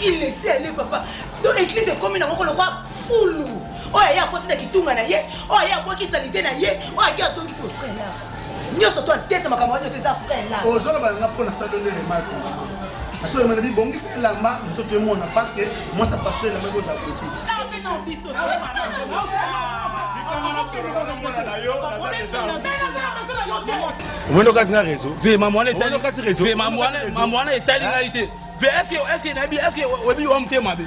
il laisse aller papa. Donc l'église est comme une encore le roi full. Oh il y a côté qui tunga na ye. Oh il y a quoi qui salide na ye. Oh il y a donc qui se frère là. Nous sommes toi tête ma camarade de tes frères là. Oh ça va on a ça donner remarque. Parce que je bon c'est là ma tout le monde parce que moi ça passe la même chose à côté. On a un réseau. Maman est allée réseau. Maman est allée réalité. Est-ce que Webi homme te mabe.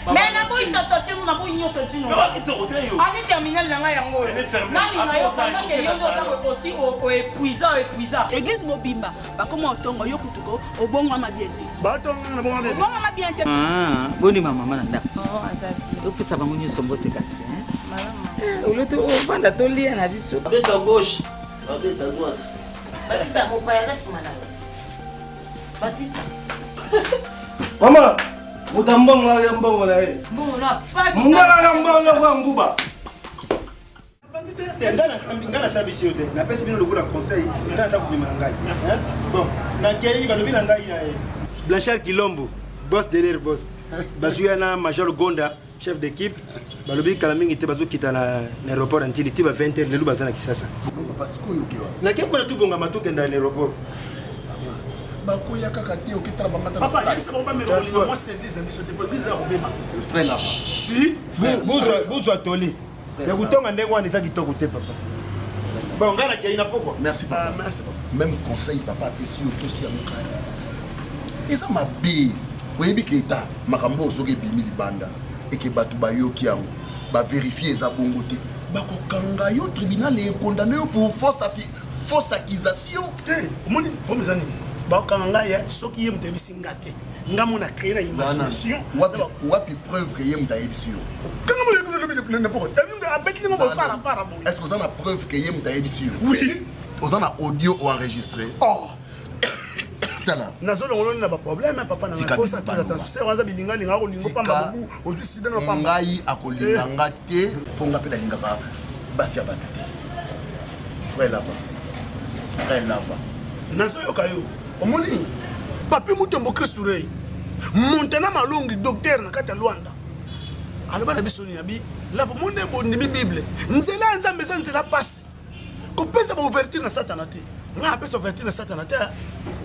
Mais na boy attention na boy nyoso dino. Ani terminal na nga yango. Nani na yo fanda ke yo zo aussi au épuisant. Église mobimba ba comment tongo yo kutuko obongo mabiente. Ba tongo na bongo mabiente. Bongo mabiente. Ah, boni mama nanda. Oh, azali. Opesa bango nyoso mbote kasi, hein. Malama. Oloto banda to lia na biso. Bête à gauche, bête à droite. Batisa mo pa ya simana. Batisa. Mama, mutambong na mbongo na yeye. Mbongo na fasi. Mungana na mbongo kwa nguba. Ngana sabi siote. Na pesa bino lokula conseil, ngana sa kubima ngai. Bon, na kei balobi na ngai ya Blanchard Kilombo, boss derrière boss. Bazuyana Major Gonda, chef d'équipe. Balobi kalamingi te bazo kita na aéroport antili tiba 20h lelu bazana kisasa. Parce que yo kewa. Na kembo na tubonga matuke ndani aéroport. Bakoya kaka te okitala bangata. Papa, il s'est pas me moi c'est 10 ans sur des bizarre obema. Frère là. Si, bozo atoli. Ya kutonga ndenge wana isa kitoko te papa. Bon, ngana kia ina poko. Merci papa. Merci papa. Même conseil papa pesi yo tosi ya mukata. Eza mabe. Oyebi ke eta makambo osoke bimi libanda et que batu bayoki yango ba vérifier eza bongo te. Bakokanga yo tribunal et condamné pour fausse accusation. Eh, omoni pomezani. Bakanga ya soki ye mtebisi ngate. Ngamo na créer la imagination. Wapi preuve que ye mtayebisi yo. Est-ce que vous avez la preuve que ye mtayebisi yo? Oui. Vous avez un audio enregistré. Oh. Tala. Nazolo ngolona ba problème papa na fausse accusation. C'est wanza bilinga linga ko lingo pa mabubu ozusi dana pa ngai akolinga ngate ponga pe linga ba basi ya batete. Frère lava. Nazoyo kayo. Omoni. Papi mutombo Kristo rei. Montana malongi docteur na kata Luanda. Alaba na biso ni abi. Lava monde bo ni Bible. Nzela nzambe nzela passe. Ko pesa ba ouverture na satana te. Nga pesa ouverture na satana te.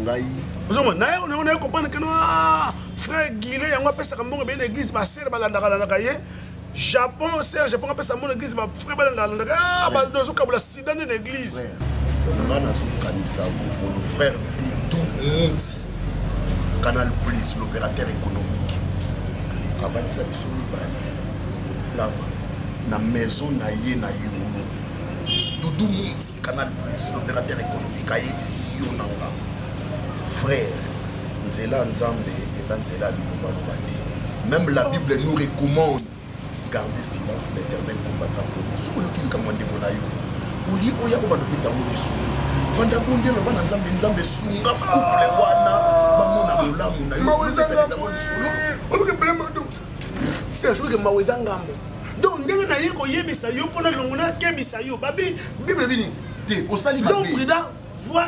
Ngai. Ozomo na yo na comprendre que no frère Guilé yango pesa kambongo be na église ba sere balanda ye. Japon sere Japon pesa mon église ba frère balanda ba dozo kabula sida na église. Ngana soukanisa pour le frère Doudou Monti. Canal Plus l'opérateur économique. Avant ça biso mibali. Lava na maison na ye na Yulu. Doudou Monti Canal Plus l'opérateur économique ayebisi yo nanga. Frère, nzela nzambe eza nzela biloba loba te. Même la Bible nous recommande garder silence, l'Éternel combattra pour nous. Soko yoki ka mwande ko na yo. Uli oya ko bando bita mo biso. Vanda bonde lo bana nzambe sunga couple wana ba mona bolamu na yo. Maweza ngambo solo. Obuke problème do. C'est sûr que maweza ngambo. Donc ndenge na yeko yebisa yo pona longona kebisa yo. Babi Bible bini. Te osali mabe. Donc prudent vois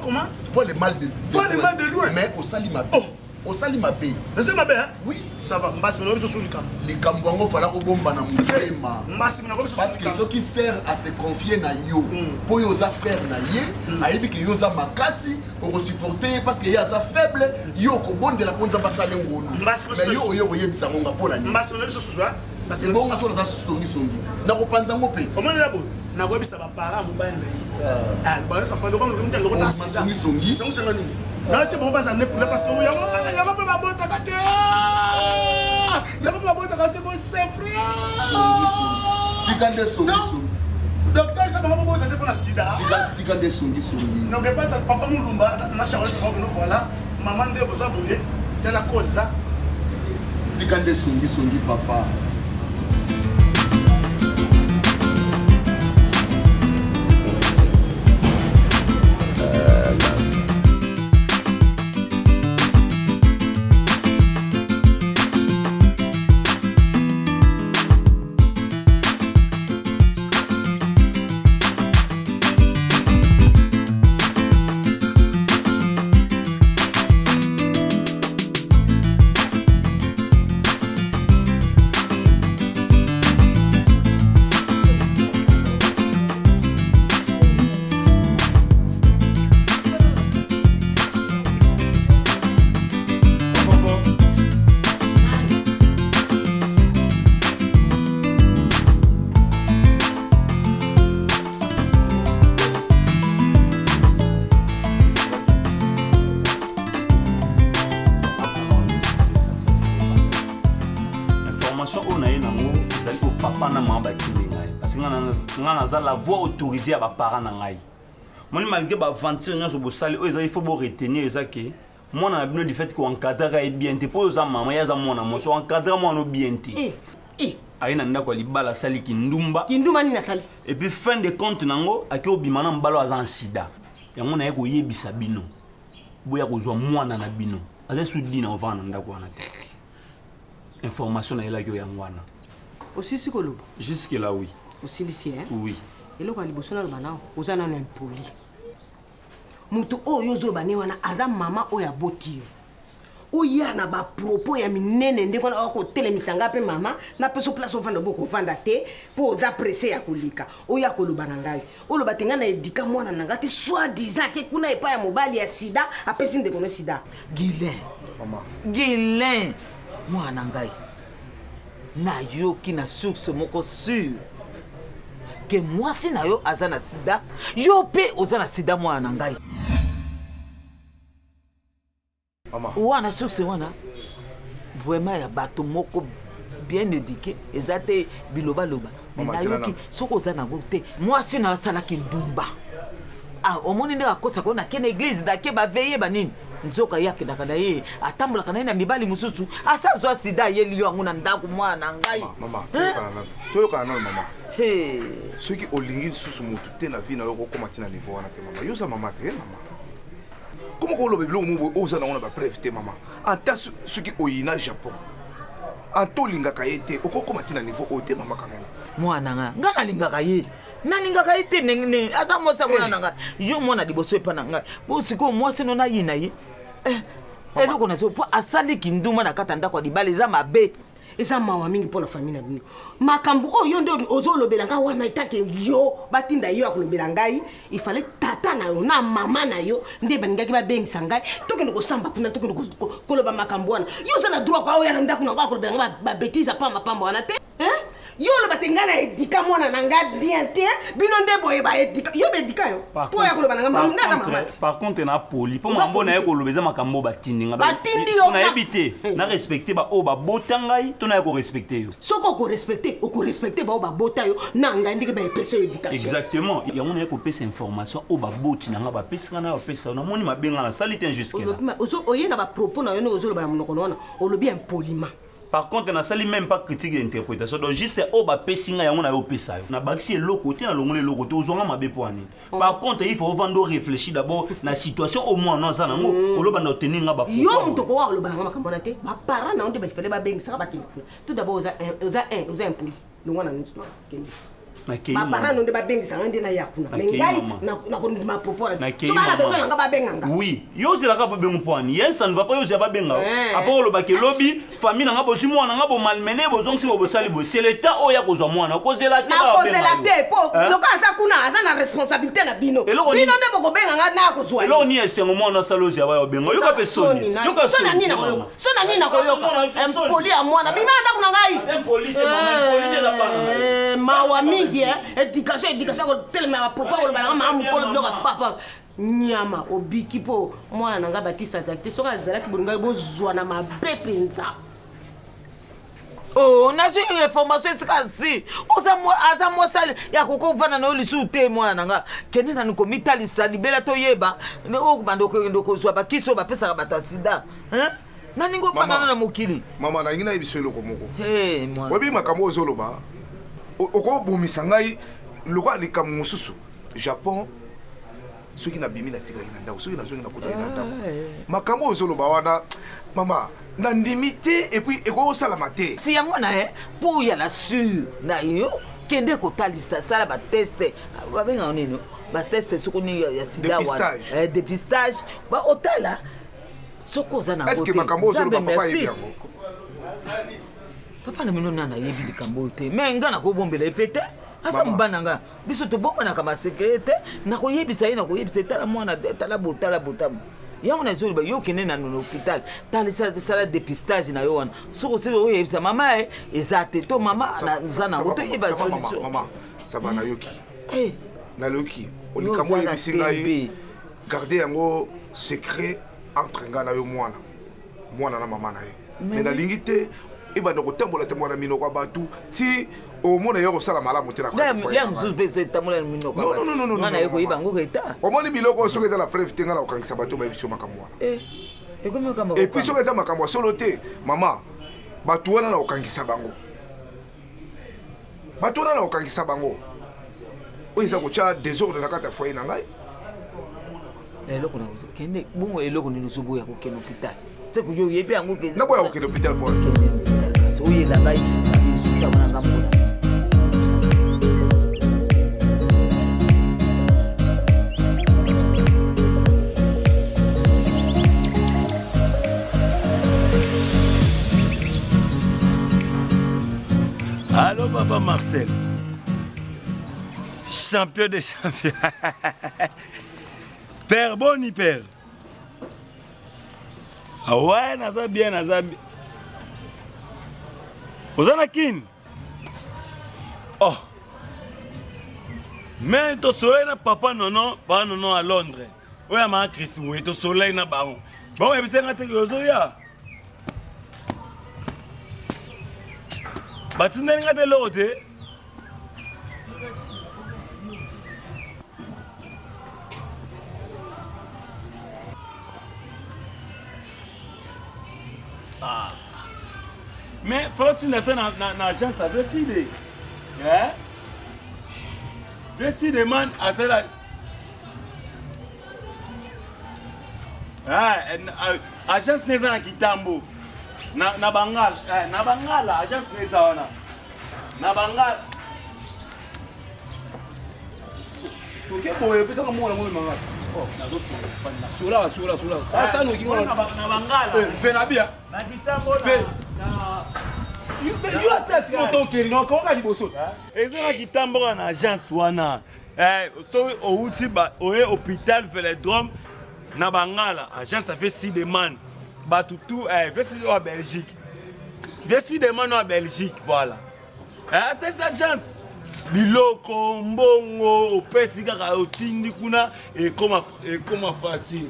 comment? Vois le mal de loin. Mais osali mabe. Oh, osali mabe. Mais c'est mabe hein? Oui, ça va. Mbasi na biso sur le camp. Les kambango fala ko bomba na mutema. Mbasi na biso parce que ceux qui sert à se confier na yo, pour yo za frère na ye, aibi que yo za makasi, o supporter parce que ya za faible, yo ko bonde la konza basale ngolo. Mais yo yebisa ngonga pona ni. Mbasi na biso suzwa. Parce que bon so za songi. Na ko panza ngopeti. Comment là bo? Na ko bisa ba parents mo banza yi. Ah, ba sa pa do ko mo mutelo ko ta sida. Songi. Songi. Na che bo ba za ne parce que ya ba bonta kate. Ya ba bonta kate ko c'est frère. Songi. Tikande songi. Docteur ça ba bonta kate pour la sida. Tikande songi. Non mais pas papa mulumba na charole ça va nous voilà. Maman de boza boye. Telle la cause ça. Tikande songi papa. nga naza la voix autorisée à ba parents na ngai moni malgré ba aventure nyonso bosali oyo ezali faut bo retenir ezaki mwana na bino du fait ko encadrer bien te po za mama ya za mwana mo so encadrer mwana bien te ayi na ndako libala sali kindumba nini nasali et puis fin de compte nango aki obima na mbalo aza sida yango na ye koyebisa bino boya kozwa mwana na bino aza sudi na ovana ndako wana te information na elaki yango wana osisi koloba jusque là oui osilisi oui eloko ya liboso na loba nao oza nano impoli moto oyo ozoba ne wana aza mama oyo aboti yo oya na bapropos ya minene ndenge wana okotelemisa nga mpe mama napeso place ovanda bokovanda te mpo oza presse ya koleka oyo akoloba na ngai oloba te ngai na edika mwana na ngai te soi disant ke kuna epai ya mobali ya sida apesi ndeko no sida Guilain mwana ngai nayoki na source moko sur ke mwasi na yo aza na sida yo mpe oza na sida mwana na ngai wana source wana vraiment ya bato moko bien éduqué eza te bilobaloba nayoki soki oza nango te mwasi na yo asalaki ndumba omoni nde akosa kona kene église dake baveye banini nzoka yakendaka na ye atambolaka na ye na mibali mosusu asazwa sida ayeli yo yango na ndako mwana na ngai toyokana nano mama soki olingi lisusu motu te na vie na yo kokoma ntina niveau wana te mama yoza mama te mama komo koloba biloko mo oza nango na bapreve te mama ata soki oyina Japon anta olingaka ye te okokoma ntina niveau oyo te mama kameme mwana nga nga nalingaka ye nalingaka ye te nene aza mwasi amona na ngai yo mwana liboso epa na ngai bosikoyo mwasi no nayina ye eloko na so po asali kinduma na kata ndako ya libala eza mabe eza mawa mingi mpo na famille na bino makambo oyo nde ozolobela ngai wana etake yo batinda yo akolobela ngai ifale tata na yo na mama na yo nde balingaki babengisa ngai tokende kosamba kuna tokende koloba makambo wana yo oza na droit kwa oyo na ndako na ngai akolobela ngai babétise pamba wana te yo loba te ngai na edika mwana na ngai bien te bino nde boye baedika yo bedika yo po ya koloba na ngai nga mamati par contre na poli po mambo na ye koloba eza makambo batindi nga batindi yo nayebi te na respecte baoyo babota ngai to na ye korespecte yo soki okorespecte baoyo babota yo na ngai ndenge baepesa yo éducation exactement yango na ye kopesa information oyo baboti na ngai bapesi nga na yo bapesa yo namoni mabenga na sali te jusque là oye na bapropos na yo nde ozoloba na monoko na wana olobi impoliment. Par contre, na sali même pas critique d'interprétation. Donc juste au bas pessinga yango na yo pesa yo. Na baxi le côté na longole le côté ozonga mabe poani. Par contre, il faut vendre réfléchir d'abord na situation au moins non ça nango. Oloba na tenir nga ba. Yo mutoko wa oloba nga makambo na te. Ba parents na onde ba fele ba bengisa ba kini. Tout d'abord oza impoli. Longwa na nitwa kendi. Ma parents n'ont pas bien ça, on dit na yakuna. Mais ngai na ko ma propos. Tu vas la besoin nga ba benganga. Oui, yo c'est la ka ba bengo poani. Yes, ça ne va pas yo c'est ba benga. Après le ba ke lobby, famille nga bo simo nga bo malmené bo zongi bo sali bo. C'est l'état o ya ko zo mwana. Ko zela te ba benga. Na ko zela te po. Loka asa kuna asa na responsabilité na bino. Bino nde boko benga nga na ko zo. Elo ni esengo mwana salozi ya ba yo benga. Yo ka pesoni. Yo ka sona nina ko yo. Sona nina ko yo. Impoli a mwana. Bima nda kuna ngai. Impoli te mama, impoli te la pana. Mawa mingi éducation ko tellement propos ko bana mamu ko bloka papa nyama obiki po mwana nga batisa zakte soka zalaki bolinga bozwa na mabe penza. Oh, na j'ai une information sikasi. Oza mo sali ya koko vana na olisu te mwana nga. Kene na nko mitali sali bela to yeba. O bandoko ndoko zwa ba kiso ba pesa ba sida. Na ningo fana na mokili. Mama na ngina ebiso eloko moko. Mwana. Webi makambo ozoloba. Oko bomisa ngai lokwa likambo mosusu Japon soki na bimi na tika ina ndako soki na zongi na kota ina ndako makambo ozoloba wana mama na ndimité et puis eko sala maté si yango na pour ya la sur na yo kende ko talisa sala ba test ba benga nini ba test sokoni ya sida wana dépistage ba otala soko za na est-ce que makambo ozoloba papa yebiango papa na mino na yebi likambo te mais ngana ko bombela epete asa mbana nga biso to bomba na kama secret na ko yebisa ina ko yebisa tala mwana tala botala botam yango na zoli ba yo kene na l'hôpital tala sala dépistage na yo wana soko se o yebisa mama ezate to mama na zana to yeba solution mama ça va na yoki na yoki olikambo yebisi ngai garder yango secret entre nga na yo mwana na mama na ye mais na lingite ibanda kotambola te mwana mino kwa batu ti au monde yo kosala malamu te na ya mosusu mpe etambola na minoko ngana ye koyiba yango reta omoni biloko soki eza na preuve te nga na kokangisa bato bayebiso makambo wana ekomi makambo epuis soki eza makambo ya solo te mama bato wana na kokangisa bango bato wana na kokangisa bango oyo eza kotya désordre na kati ya foyer na ngai eloko na kende bongo eloko nini ozoboya kokende hôpital seko yo yebi yango naboya kokende hôpital mpo oyela ngai esuka wana ngambola Allô, papa Marcel. Champion des champions. Père Boni, père. Ah ouais, naza bien, naza bien. Ozana kin. Oh. Mais to soleil na papa nono à Londres. Ouais, ma Chris, oui, to soleil na baron. Bon, et puis c'est ngate yozoya. Batinda ngate lote. Ah. Mais faut tu n'attends na agence à décider. Hein? Décider man à cela. Ah, agence n'est pas Kitambo. Na Bangala, agence n'est pas na Bangala. Ok, bon, et puis ça comme moi manga. Oh, na do sura. Ça nous qui on na Bangala. Fena bien. Na Kitambo na You are testing auto kiri no ko ka liboso. Ezana Kitambo na agence wana. So outi ba oye hôpital Vélodrome na Bangala, agence ça fait 6 demandes. Ba tout fait 6 en Belgique. Décidément en Belgique, voilà. C'est cette agence. Biloko mbongo opesi kaka otindi kuna et comment facile.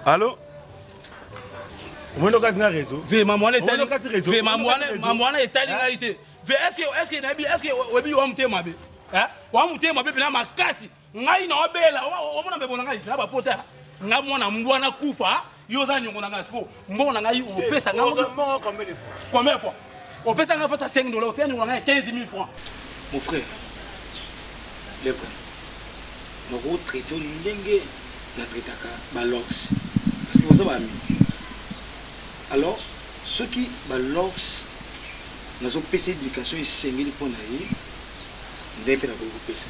Allô? Mwendo kati na réseau. Ve mamwana etali. Mwendo kati réseau. Ve mamwana etali na ite. Ve est-ce que nabi webi wa mutema be? Wa mutema be na makasi. Ngai na obela. Omona be bona ngai na ba pota. Nga mwana mbwana kufa. Yoza nyongo na ngai siko. Mbona ngai opesa nga Mbona combien de fois? Combien de fois? Opesa nga fota $5. Tiens nyongo na ngai 15 000 francs. Mon frère. Le frère. Nous traitons ndenge na traitaka balox. Parce que vous avez alors ceux qui balox nous ont passé d'éducation et sengeli pour naïe ndé pe na ko pesa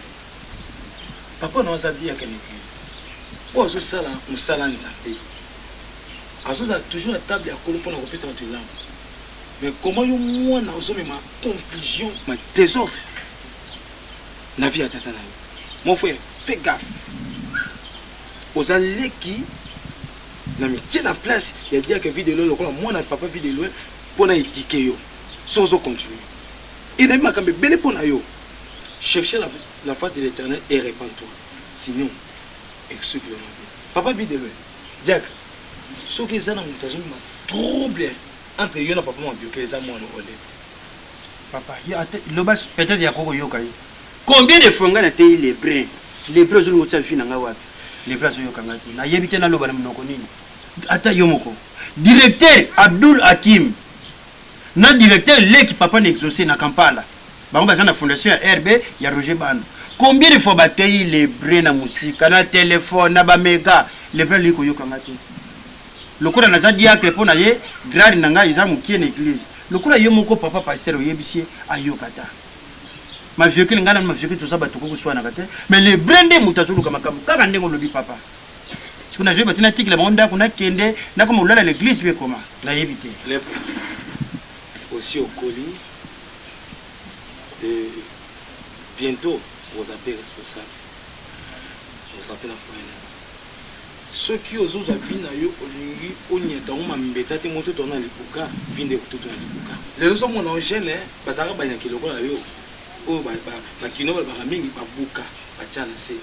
papa nous a dit à quelle église bon ce sala musala nzambe azoza toujours à table ya kolo pour na ko pesa na tulam mais comment yo moi na ozome ma conclusion ma désordre na vie à tata na mon frère fais gaffe aux allées qui na métier en place il y a dire que vidéo le moi na papa vidéo pour na étiquer yo sans continuer et na makambe bele pour na yo chercher la face de l'Éternel et répands-toi sinon excuse-le papa vidéo Jack ce que ça na mutazo ma trouble entre yo na papa mon vieux que ça moi no ole papa ya le bas peut-être ya koko yo kai combien de fois ngana te les brins zo ngotsa fina nga wapi les bras yo kangati na yebite na loba na mnoko nini ata yomoko directeur Abdul Hakim na directeur Leki papa n'exaucé na Kampala bango baza na fondation RB ya Roger Bando combien de fois batei les brins na musika na téléphone na ba mega les brins liko yo kangati lokura na za diacre pona ye grade na nga iza mukie na église lokura yomoko papa pasteur oyebisie ayokata ma vieux que ngana ma vieux que tout ça batoko kuswana kate mais les brinde mutazulu kama kaka ndengo lobi papa sikuna jwe batina tikile bonda kuna kende na comme ulala l'église be comment na yebite aussi au colis et bientôt vous appelez responsable vous appelez la foyer soki ozozwa vi na yo olingi onyeta ngo mambeta te moto tona lipuka vinde kututu na lipuka lelo ozomona ogene bazalaka banyaki lokola yo oyo bakino balobaka mingi babuka batya na se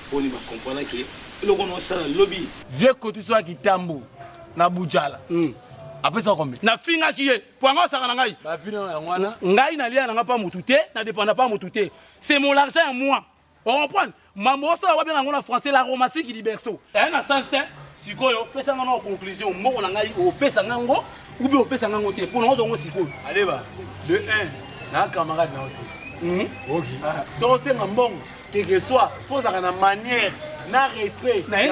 mponi bakomprendre ke eloko na osala lobi vie kotiso ya kitambo na bujala apesa kombe na fingaki ye po anga osaka na ngai ngai nalia nanga pa motu te na dépenda pa motu te c'est mon argent à moi on comprend mambo osala wabenga yango na français la romantique liberto eya na sens te sikoyo opesa nga na conclusion mbongo na ngai opesa ngango ubi opesa ngango te mpo na ozongo sikoyo aleba de 1 na camarade na oto soko osenga mbongo quelque soit fozaka na manière na respect naye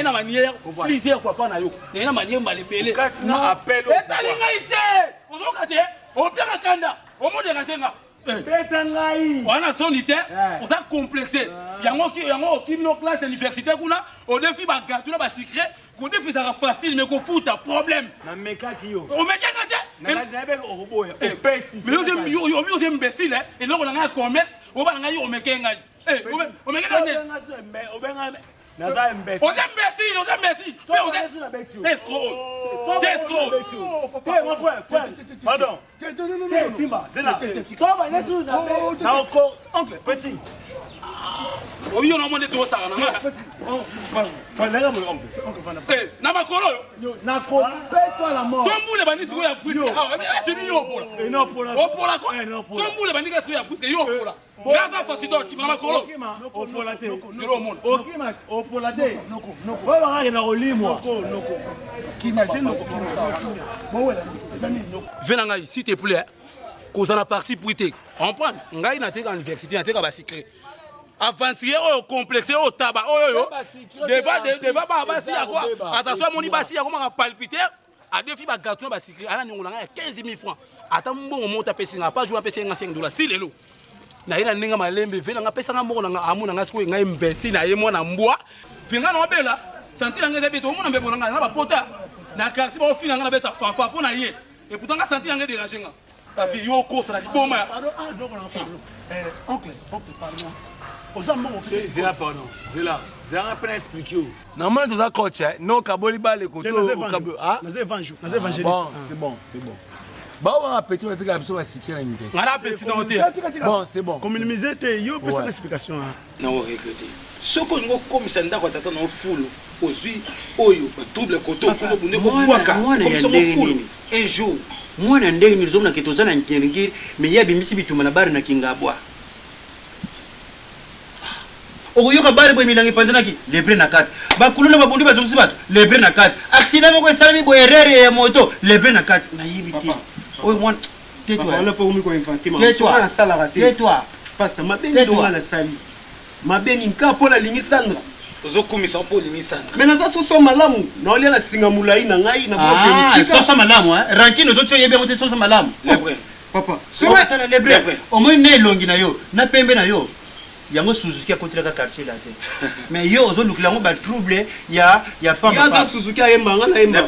na manière plusieurs fois pa na yo naye na manière malebele na appel etali ngai te ozoka te opiaka kanda omoderange nga beta ngai wana sondi te oza complexe yango okimi no classe d'université kuna odefi bagato na basecret kodefisaka facile mais kofuta problème namekaki yo omekaka te obi oza imbécile eloko na ngai ya commerce oba na ngai yo omeke ngai omekaka nde naza imbécile oza imbécile pardon simba zela oncle petit oyo na monde tosaka na nga na makolo oyo sombule banditi oyo ya bwiske sini yo opola ko sombule banditi oyo ya bwiske yo opola ngaza fasito akima na makolo opola te opola te oyo bangaki na kolimwa ve na ngai s'il te plaît koza na parti pris te comprendre ngai nateka université nateka basecret aventurier oyo complexe oyo taba oyo deva basi yako attention amoni basi yako maka palpitaire adefi bagato na basecret ana ningo na ngai ya 15 000 francs ata mbongo mota pesinga pas jour apesi nga $5 si lelo na ye na ndenge malembe ve na nga pesa nga mbongo na nga amu na nga sikoyo ngai mbesi na ye mwana mbwa finga na obela santi na nga eza bete omona mbebo na nga na bapota na quartier baofina nga na beta papa mpo na ye et pourtant nga santi na nga dérange nga ta vie yo kosa na liboma ya oncle pardon zela pardon zela zela mpena explique yo normalement toza coach non kaboli bale koto c'est bon baoka petit batika biso basiki na université ngana petit na te bon c'est bon communimiser te yo pesa explication na o regretter soko ngo komisa ndako tata na fulu ozwi oyo double koto ko bunde ko bwaka komisa mo fulu un jour mwana ndenge nilizomna kitozana nkengiri meya bimisi bituma na bari na kingabwa okoyoka bari bwe milangi panzanaki lebre na kati bakuluna babundi bazongisi bato lebre na kati accident moko esalami bo erreur ya moto lebre na kati nayebi te oyo mwana wala pa umi ko infantile tais-toi na sala raté tais-toi pasteur mabengi donga na sali mabengi nka pona lingi sandra ozokumisa mpo lingi sandra mais naza soso malamu na olia na singa mulai na ngai na bloke soso malamu rankine ozoto yebi ngote soso malamu lebre papa soma tana lebre omoi ne longi na yo na pembe na yo yango Suzuki akotelaka quartier la te mais yo ozolukila yango ba trouble ya pamba yaza Suzuki ayembanga na yemba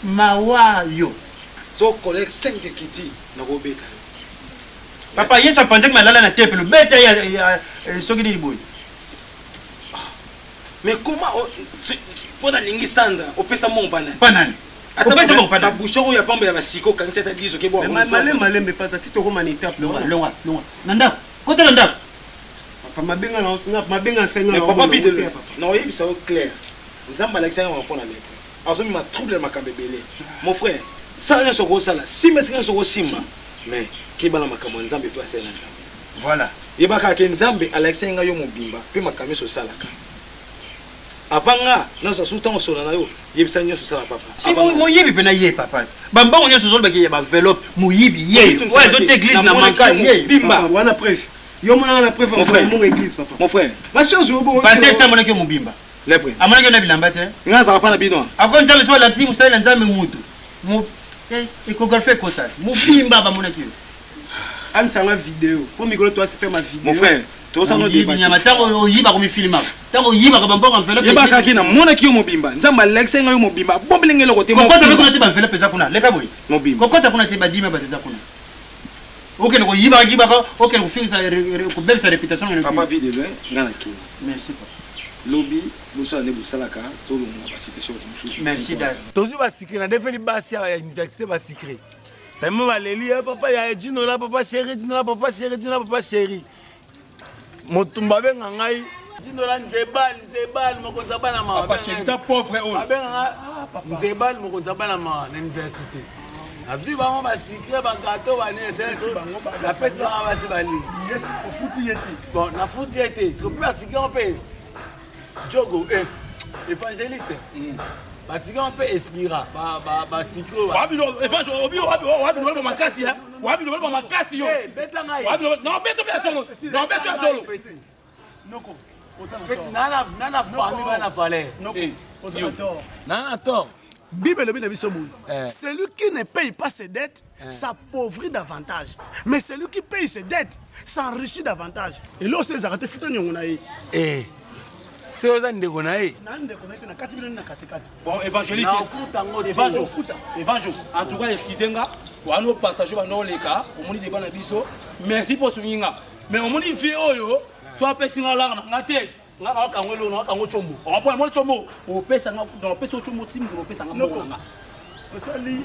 mawa yo so collègue 5 kiti na kobeta papa yesu apanzaki malala na tempelo beta ya soki nini boye mais comment pona lingi sandra opesa mongo panani opesa mongo panani babushoko ya pamba ya basiko kanisa ta diso ke bo malembe pasa si tokoma na étape longa na ndako kota na ndako papa mabenga na osinga mabenga senga na papa pide na oyebisa o clair nzamba alexander mapona lepo azomi ma trouble makambe belé mon frère ça rien soko sala si mais rien soko simba mais kibana makambo nzambe to asela nzambe voilà yebaka ke nzambe alexander yo mobimba pe makambe so salaka apanga nazo suta osona na yo yebisa nyoso sala papa si mo yebi pe na ye papa bambango nyoso zolo baki ba enveloppe mo yibi ye ouais zo église na manka ye bimba wana preuve yo mona na preuve mon église papa mon frère la chose au bon passer ça mona ke mo bimba lebre amana ke na bilamba te ngaza pa na bino avant nzambe so la timu sa la nzambe mutu mo échographie ko ça mo bimba ba mona ke ansanga vidéo pour micro toi système à vidéo mon frère to sa no débat nyama tango yiba ko mi filma tango yiba ko bambongo enveloppe yebaka kina mona ki yo mobimba nzamba alexander yo mobimba boblenge loko te mo kokota ko na te ba enveloppe za kuna leka boy mobimba kokota kuna te ba dima ba za kuna OK ko yiba ko OK ko finisa ko belle sa réputation papa vidéo ngana ki merci papa lobby boso ane bosalaka tolonga basituation mosusu merci dad tozwi basikre na defeli basi ya université basikre tellement baleli papa ya dinola papa chéri dinola papa chéri dinola papa chéri motumba benga ngai dinola nzebali mokonzi abana mawa papa chéri ta pauvre oyo abenganga nzebali mokonzi abana mawa na université azwi bango basikre bagato banapesi bango basi bali bon nafuti ye te sikopi basikre ngo mpe jogo évangéliste basikre ngo mpe espira basikre wabilo makasi yo beta ngai non beto mpe ya solo non beto ya solo peti nana fami bana valeur nana tort Bible le biso boule. Celui qui ne paye pas ses dettes s'appauvrit davantage. Mais celui qui paye ses dettes s'enrichit davantage. Et là, c'est arrêté futa nyongonae. C'est aux ndeko nae. Bon, évangéliste. Évangile. En tout cas, excusez-moi. Wano passager bano leka, omoni débat na biso. Merci pour souligner. Mais omoni vie oyo, soit pesinga la na ngate. Nga na kangwelo na kango chombo. On va mo chombo. O pesa nga dans pesa chombo tim ko pesa nga mo nga. Osali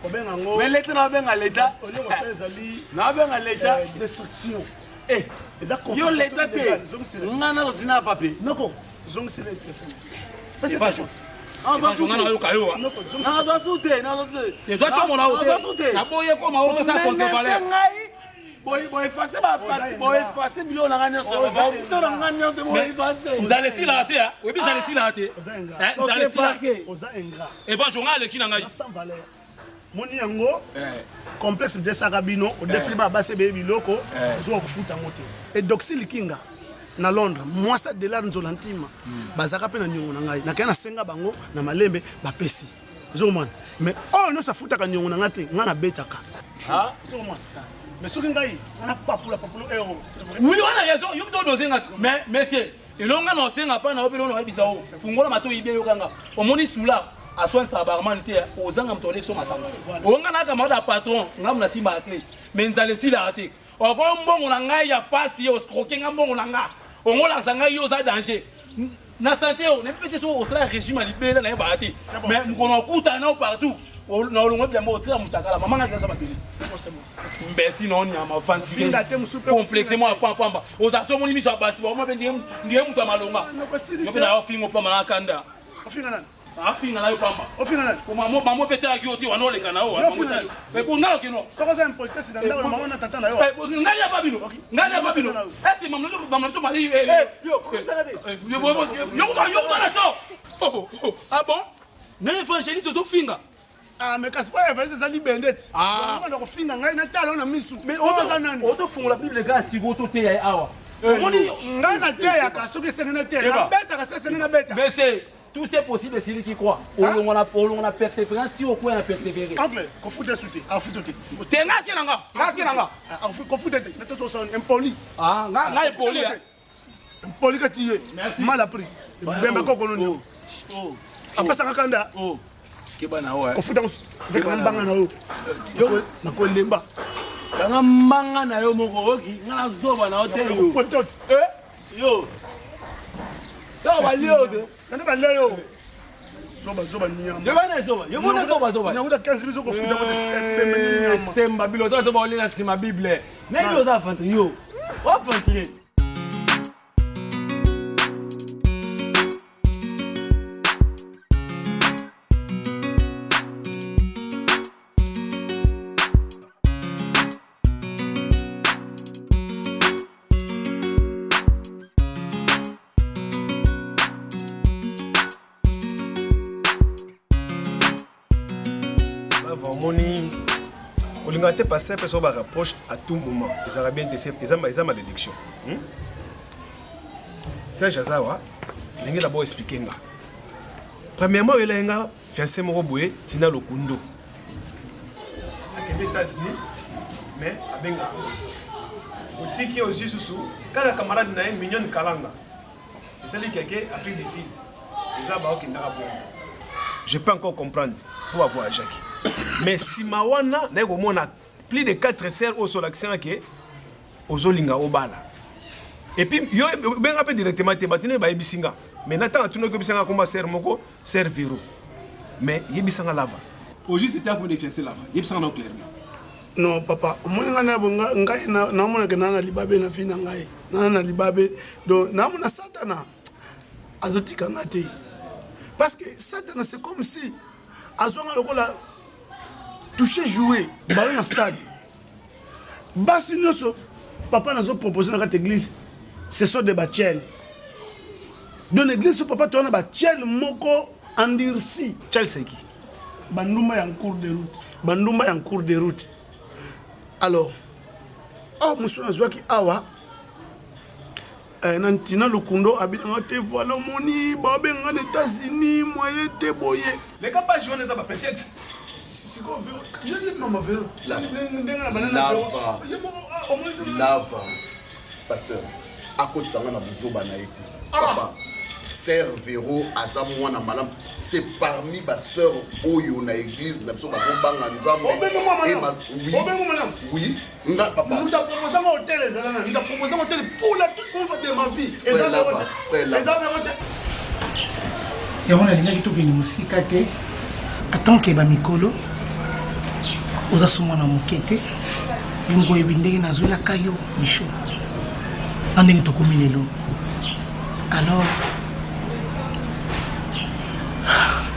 obenga ngo. Mais l'état na benga l'état. Na benga l'état destruction. Yo l'état te. Nga na zina papier. Noko. Zong c'est le téléphone. Fashion. Fashion nga na yo kayo. Na zo soute, na zo soute. Les autres chombo na o. Na boye ko ma o ça contre valeur. Boy effacer ba parti, boy effacer biloko na nganya so. So na nganya so boy effacer. Nzale sila te, webi nzale sila te. Nzale sila ke. Oza ingrat. Et va journal le ki na ngai. Sans valeur. Moni yango complexe de Sarabino au défi ba base be biloko zo kufuta mote. Et Doxy Kinga na Londres, moi ça de là nzolantima. Bazaka pe na nyongo na ngai. Na kana senga bango na malembe ba pesi. Zo man. Mais oh no sa futa ka nyongo na ngate, ngana betaka. Ah, zo man. Mais ce ngai na papula euro. Oui, on a raison. Yo to dozenga. Mais monsieur, elonga no senga pa na opelo no ebisa o. Fungola mato ibe yo kanga. Omoni sula aswan sa barman te ozanga mtole so masanga. Onga na kama da patron, ngam na simba clé. Mais nzale sila ate. O ko mbongo na ngai ya pasi yo skrokenga mbongo na nga. Ongola sanga yo za danger. Na santé o, ne peut-être au sala régime libéré na ba ate. Mais mkono kuta na partout. Na olongo bien mo tira mutakala mama nga za bateli. C'est bon. Mbesi non ya ma fancy. Complexement pamba. Ozaso moni miso basi ba mo bende ndiye mutu amalonga. Yo na ofingo pa makanda. Ofinga nani? Afinga na yo pamba. Ofinga nani? Ko mamo petela ki oti wana oleka na o. Mais pour ngalo keno. Soko za impolitesse dans la mama na tata na yo. Ngali ya babino. Ngali ya babino. Est-ce maman to mali yo ko ça yo na to. Ah bon? Na évangéliste zo finga. Ah mais casse pas évangéliste za libendete. Ah on a finga ngai na tala na misu. Mais on za nani? On to fungula Bible ga sigo to te ya awa. Moni ngai na te ya ka soki sene na te. Na beta ka sene na beta. Mais c'est tout c'est possible c'est lui qui croit. On a persévérance si au coin on a persévéré. Ample, ko futa suti, a futa te. Tenga kinanga, nga. Ko futa te, na to so impoli. Ah, nga impoli. Impoli ka tiye. Mal appris. Bemba ko koloni. Oh. Apasa kakanda. Oh. Kebana wa. Ko futa de ka mbanga na yo. Yo na ko lemba. Kanga mbanga na yo moko oki, nga na zoba na hotel yo. Yo. Tá valeu, viu? Não valeu. Zoba nyama. Yo bana zoba. Yo mona zoba. Nyamuda 15 biso ko futa ko de sembe nyama. Semba bilo to ba olina sima Bible. Na yo za fantre yo. Wa fantre. olinga te passer pe so ba rapproche à tout moment ils aura bien testé ils ma déduction Serge Azawa lingi d'abord expliquer nga premièrement il a nga fiancé moko boye Tina Lokundo akende États-Unis mais abenga otiki aussi susu kaka camarade na Mignon Kalanga c'est lui qui est Afrique du Sud ils a ba okindaka bon je peux encore comprendre pour avoir Jacques mais si mawana na ko mona plus de 4 sœurs au sol accent que ozolinga obala Et puis yo ben appel directement te batine ba yebisinga. Mais n'attends tu ne que bisanga combat ser moko ser viro. Mais yebisanga lava. Au juste c'était pour défier lava. Yebisanga clairement. Non papa, moi ngana bonga ngai na mona ke nana libabe na fina ngai. Nana libabe donc na mona satana azotika ngate. Parce que satana c'est comme si azonga lokola toucher jouer ballon na stade. Basi noso papa nazo proposer na cette église. Ce sont des bachels. Dans l'église, papa, tu as un bachel moko andirsi. Chel c'est qui? Banduma est en cours de route. Banduma est en cours de route. Alors, oh, monsieur Nazwaki Awa, Nantina Lukundo, Abinante, voilà moni, Babé, en États-Unis, moyen te boye. Les gars, pas jouer, les peut-être. C'est quoi, je dis non, ma vélo. Lava. Pasteur. À côté de ça, on a besoin de papa, sœur Véro, Azam, Wana Malam, c'est parmi ma sœur Oyo na église, n'a besoin de banga nzambe. Oui, papa. Nous t'avons proposé un hôtel, nous t'avons proposé un hôtel pour la toute confort de ma vie. Frère Lava. Et on a les gens qui sont venus musika te. Attends que ba mikolo. Oza suma na mokete. Yungo ebindenge na zola kayo misho. Andenge to kominelo. Alors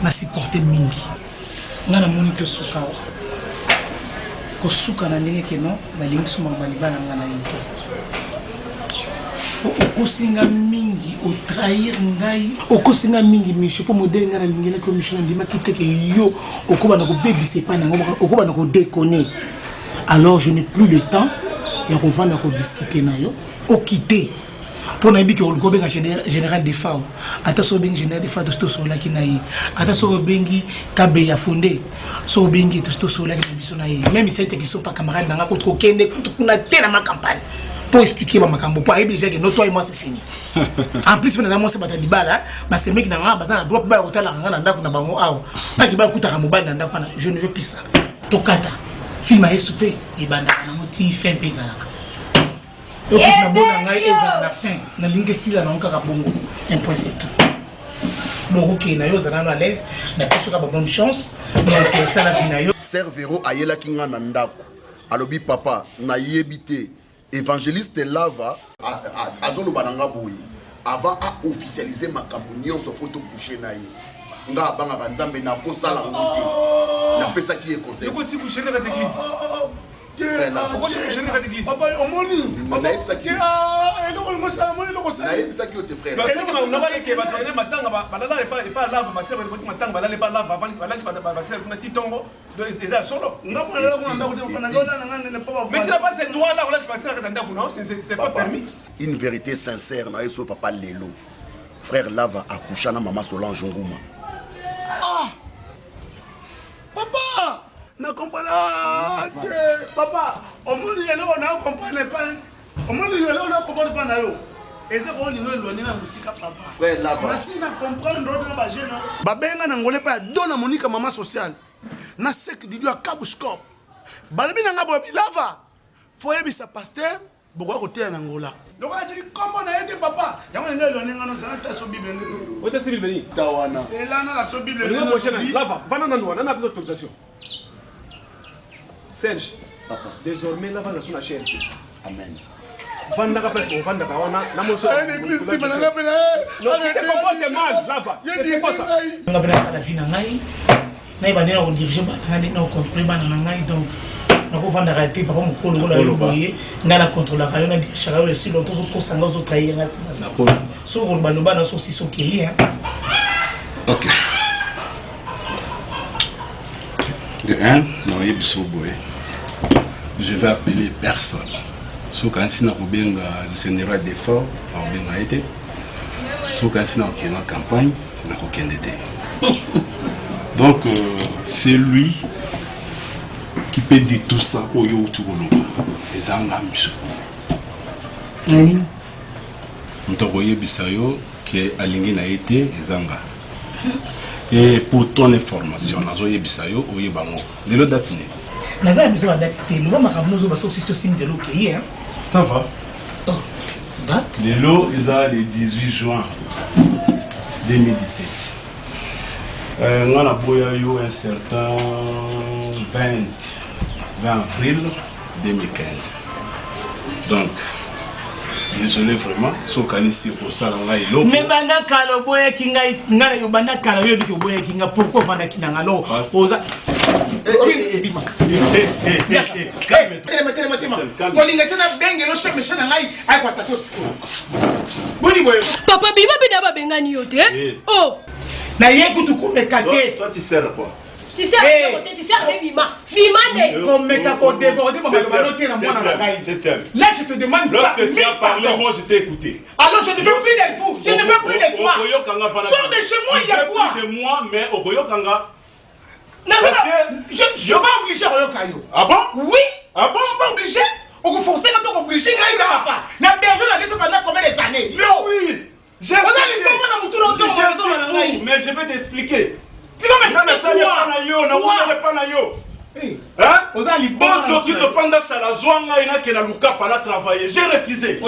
na supporter mingi. Ngana moni to sukawa. Ko suka na ndenge ke no balingi suma balibana ngana yote. Okosinga mingi o trahir ngai okosinga mingi misho po modèle ngana lingela ko misho ndima kiteke yo okoba na ko baby c'est pas nango okoba na ko déconner. Alors je n'ai plus le temps et on va nous discuter na yo o quitter pour na biki o ko benga général de FAO ata so bengi général de FAO to so la kinayi ata so bengi kabe ya fondé so bengi to so la kinayi na yi même si c'est qui sont pas camarades nanga ko kende kuna tena ma campagne pour expliquer ma makambo pour aider déjà que non toi et moi c'est fini. En plus on a moi c'est batali bala ba c'est mec na nga bazana droit ba hotel nga na ndako na bango awa pas ki ba kutaka mobali na ndako na je ne veux plus ça tokata film a souper et banda na moti fin pezalaka donc na bona ngai eza na fin na linge sila na nkaka bongo un point c'est tout bon ok na yo zana à l'aise na peso ka bonne chance donc ça la vie na yo Sœur Véro ayela kinga na ndako alobi papa na yebité évangéliste Lava azolo bananga boyi avant à officialiser makambo nyonso photo coucher na ye nga banga banzambe na kosala ngote na pesa ki e conseil ko ti coucher na l'église Pourquoi tu coucher na l'église papa omoni na yebisa ki eloko ngosa moni eloko sa na yebisa ki o te frère parce que on va que batana matanga balala pas lava ba sœur ba matanga balala pas lava avant balala ba sœur kuna titongo donc c'est solo ngamo lelo kuna ndako te kana ngona ngane ne papa mais tu n'as pas cette droit là on laisse passer la ndako non c'est pas permis une vérité sincère na yeso papa lelo frère Lava accoucha na maman Solange Nguma papa na comprendre papa omoni eloko na comprendre pas omoni eloko na comprendre pas na yo eza ko lino eloni na musika papa frère Lava merci na comprendre ndo ba jeune babenga na ngole pa dona monika mama sociale na sec didio akabuskop balebi na ngabo Lava faut yebisa pasteur boko ko tea na ngola loko ati kombo na yete papa yango ngelo eloni ngano sana ta so bible ngelo o ta so bible ni tawana c'est là na la so bible ngelo mo chena Lava vana na nwana na besoin d'autorisation Serge, papa. Désormais, là, va dans la chair. Amen. Vanda presque, vanda kawana, na moso. L'église, c'est pas la peine. Non, tu te comportes mal, Lava. C'est quoi ça? On a bien la vie na ngai. Na iba nena on dirige ba na nena on contrôler ba na ngai donc na ko vanda raté papa mo ko ngola yo boye ngana contrôler ka yo na dirige ka yo si longtemps so sanga zo trahir ngasi masa. So ko ba no ba na so si so ki hein. OK. De un, non, il je vais appeler personne. Sauf quand il y a un général d'effort, il a été. Sauf quand il y a une campagne, il n'a aucun été. Donc, c'est lui qui peut dire tout ça au Youtube. Et ça, on a mis. Nani? Nous avons Bisayo qui est aligné na été et Zanga. Et pour ton information, nous avons Bisayo ou Yebango. Les autres dates. Naza besoin d'être le moment quand nous avons sorti ce signe de l'OKI hein. Ça va. Oh. Les lots, ils ont le 18 juin 2017. On a eu un certain 20 avril 2015. Donc, désolé vraiment, ce qu'on a ici pour ça, on a eu l'eau. Mais banda kalo boya kinga ngana yo banda kalo yo biko boya kinga pourquoi fanda kinanga lo oza Papa bima bina ba bengani yo te. Oh. Na yekutu kumeka te. Toi tu sers à quoi? Tu sers de bima. Bima ne. Kumeka ko déborder pour me noter la moi na gaï. Là je te demande. Lorsque tu as parlé, moi je t'ai écouté. Alors je ne veux plus de vous. Je ne veux plus de toi. Sors de chez moi, il y a quoi? De moi, mais Okoyokanga. Non, je ne suis pas obligé à Oyokayo. Ah bon? Oui. Ah bon? Je suis pas obligé. On vous force quand on est obligé. La personne a laissé pendant combien des années? Non, oui. J'ai mais je vais t'expliquer. Tu vas me dire j'ai refusé.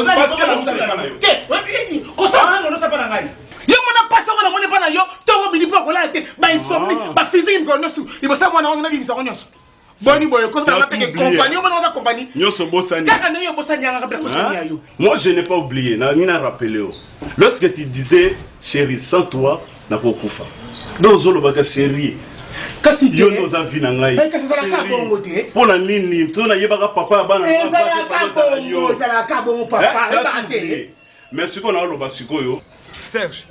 Moi je n'ai pas oublié, lorsque tu disais chérie, sans toi, n'a pas koufa. Dans zolo baka chérie. Kasi yo nos avis na ngai. Pour la nini, tu na yebaka papa bana. Mais ce qu'on a le basiko Serge,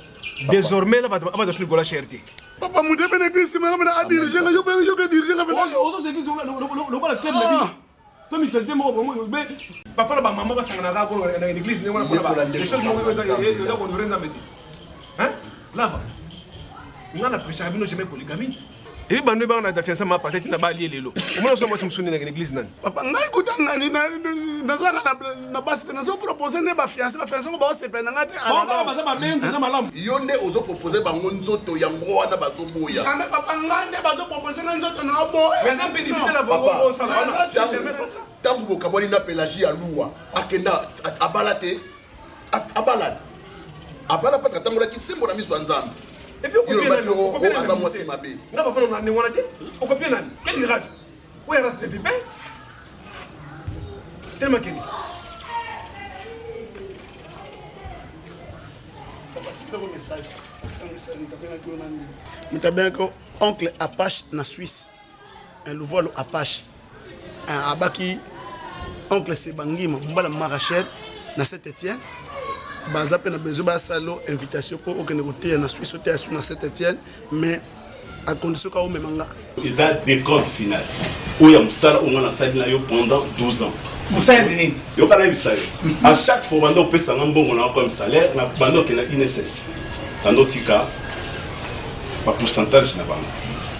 désormais là va te jouer la cherté. Papa mu debe na bisi mama na dirige nga yo be dirige nga. Ozo c'est dit le quoi la tête la vie. Toi mi tellement bon papa la maman va sangana ka ko na l'église ne wana ba. Les choses mo ko renda meti. Hein? Lava. On a prêché à nous jamais polygamie. Et bien, nous avons fait ça, ma passé, tu n'as pas lié les lots. Comment est-ce que nous dans l'église? Papa, nous avons proposé de fiancé, ma fiancée, on va se prendre. Yonde ozo proposé bango nzoto yango wana bazoboya. Jamais papa ngande bazo proposé nzoto na bo. Maintenant pédicité la voix ça. Tangu bokaboni na pélagie ya luwa akenda abalate abalate. Abala parce que tangu la kisembo na miso nzambe. Et puis, on copie nani. Quelle race? Où est la race de Philippe? Tellement qu'elle est. Mais t'as bien que oncle Apache na Suisse. Un nouveau Apache. Un abaki oncle Sebangima, mbala Marachel na Saint-Étienne. Bazape na besoin ba salo invitation pour aucun côté na Suisse côté na Saint-Étienne mais à condition ka o memanga. Ils ont des comptes final. Où ya musala on a sali na yo pendant 12 ans. Musala nini? Yo kana bisala. À chaque fois bando pesa ngambongo na comme salaire na bando ke na INSS. Bando tika ba pourcentage na bango.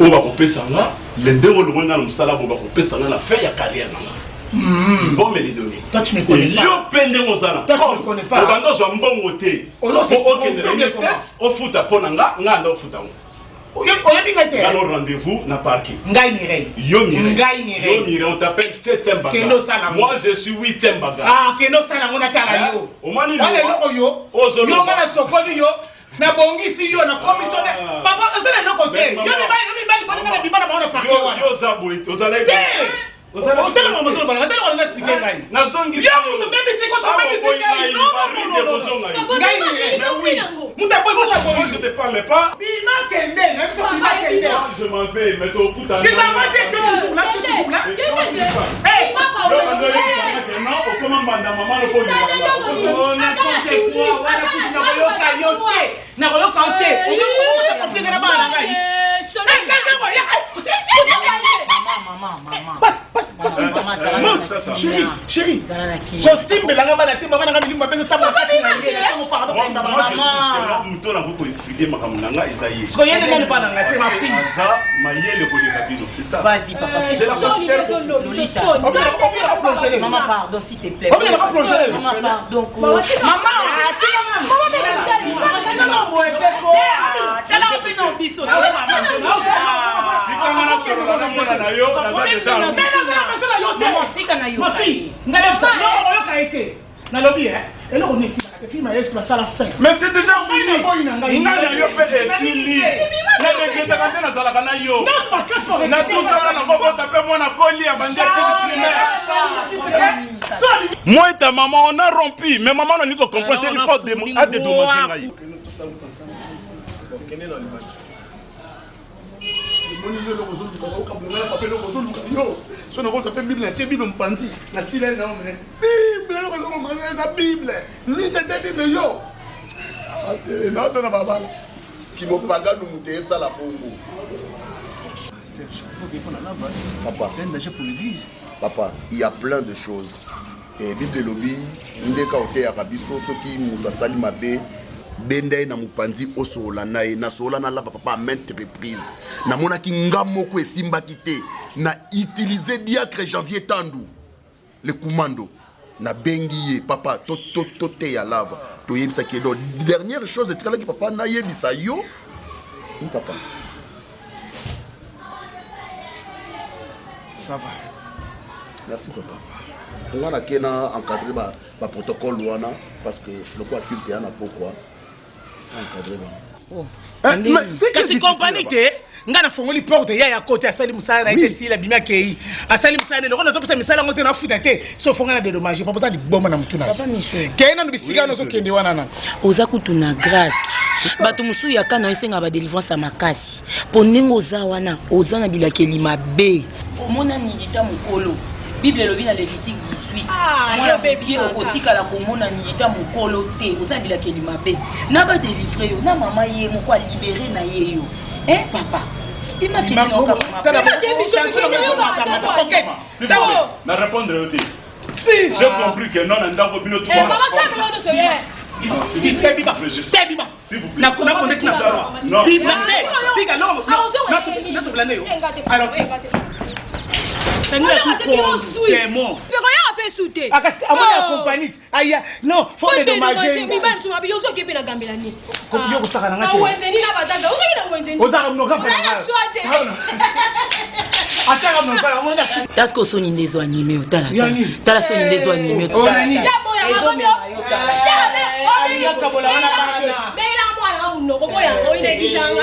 On va pesa nga le ndeko lo na musala bo ba pesa nga na faire ya carrière na. Ils vont me les donner. Toi tu me connais là. Yo pende ngozana. Toi tu me connais pas. Bando zo mbongo te. Au foot à ponanga, nga ndo foot ngo. Oyo bingate. Là nos rendez-vous na parking. Ngai Mirei. Yo Mirei. Ngai Mirei. Yo Mirei, on t'appelle 7e bagarre. Keno sala. Moi je suis 8e bagarre. Ah, keno sala ngona tala yo. O mani lo. Wale loko yo. Yo ngana sokoni yo. Na bongisi yo na commissionnaire. Papa azana loko te. Yo mi bali na bimana ba na parking wana. Yo zabo ito zala. Tellement maman on va expliquer ngai. Na zongi. Yo mutu même si quoi même si ngai. Non. Ngai. Muta boy ça boy. Je te parle pas. Bima kende, même si bima kende. Je m'en vais mais au coup tu t'as pas dit toujours là, tu toujours là. Hey, non, comment banda maman le poli. On n'importe quoi, wala kutina koyoka yote. Na koyoka yote. On va faire na bana ngai. Passe comme ça. Monte, chérie. Je suis mais la bana te maman na ngami mbabezo tamba kati na ngeli. On parle de maman. Muto na beaucoup expliquer makamnanga Isaïe. Ce qu'on y a de pas dans c'est ma fille. Ça, maïe le colibabino, c'est ça. Vas-y papa. Maman pardon s'il te plaît. Maman pardon. Ma fille, nalobi, hein? Et là on est ici. Mais c'est déjà fini. Nana yo fait esili. Na dégré quand na zala kana yo. Na tout ça na ko taper moi na koli ya bandi primaire. Moi et ta maman on a rompu, mais maman n'a pas compris il faut dédommager ngai. So na ko taper Bible na tie Bible mpandi na sile na ome. Bible na ko ma Bible. Ni tete Bible yo. Non, c'est pas qui me paga nous monter ça la bongo. Serge, il faut qu'on en lave. Papa, c'est un danger pour l'église. Papa, il y a plein de choses. Et Bible lobby, ndeka ote ya kabiso soki muta sali mabe. Bende na mupandi osola na sola na la papa maintes reprises. Na mona ki ngamoko esimba kite na utiliser diacre janvier tandu. Le commando. Na bengiye papa te ya lava to yebisa kedo dernière chose etikala ki papa na yebisa yo papa ça va merci papa on a kena encadrer ba protocole wana parce que le quoi culte yana pourquoi encadrer ba kasi compagnie te nga na fongoli porte ya côté asali musala na ite si la bimia kei asali musala ne lokona topesa misala ngote na futa te so fonga na dédommage papa ça liboma na mutuna papa Michel kei na bisika no so kende wana na oza kutuna grâce bato musu ya kana esenga ba délivrance makasi poningo oza wana oza na bilakeli mabe omona ni dita mukolo Bible lobi na Lévitique 18 moi bébé okotika la komona ni dita mukolo te oza bilakeli mabe na ba délivrer yo na mama ye moko a libérer na ye yo papa bima kini no ka na répondre au thé j'ai compris que non ndako bino tout maman ça me donne s'il vous plaît na connect na ça non tiga non na so blane yo alors akasi amona compagnie aya non faut dédommager mibali suma biyo so kepe na gambela ni yo kusaka na ngati na wenzeni na batanga uzo na wenzeni ozaka mnoka pa na swate ataka mnoka mona tasko soni ndezo anime tala soni ndezo anime ya boya makomyo ya kabola wana bana bela mwana unoko boya oine kishanga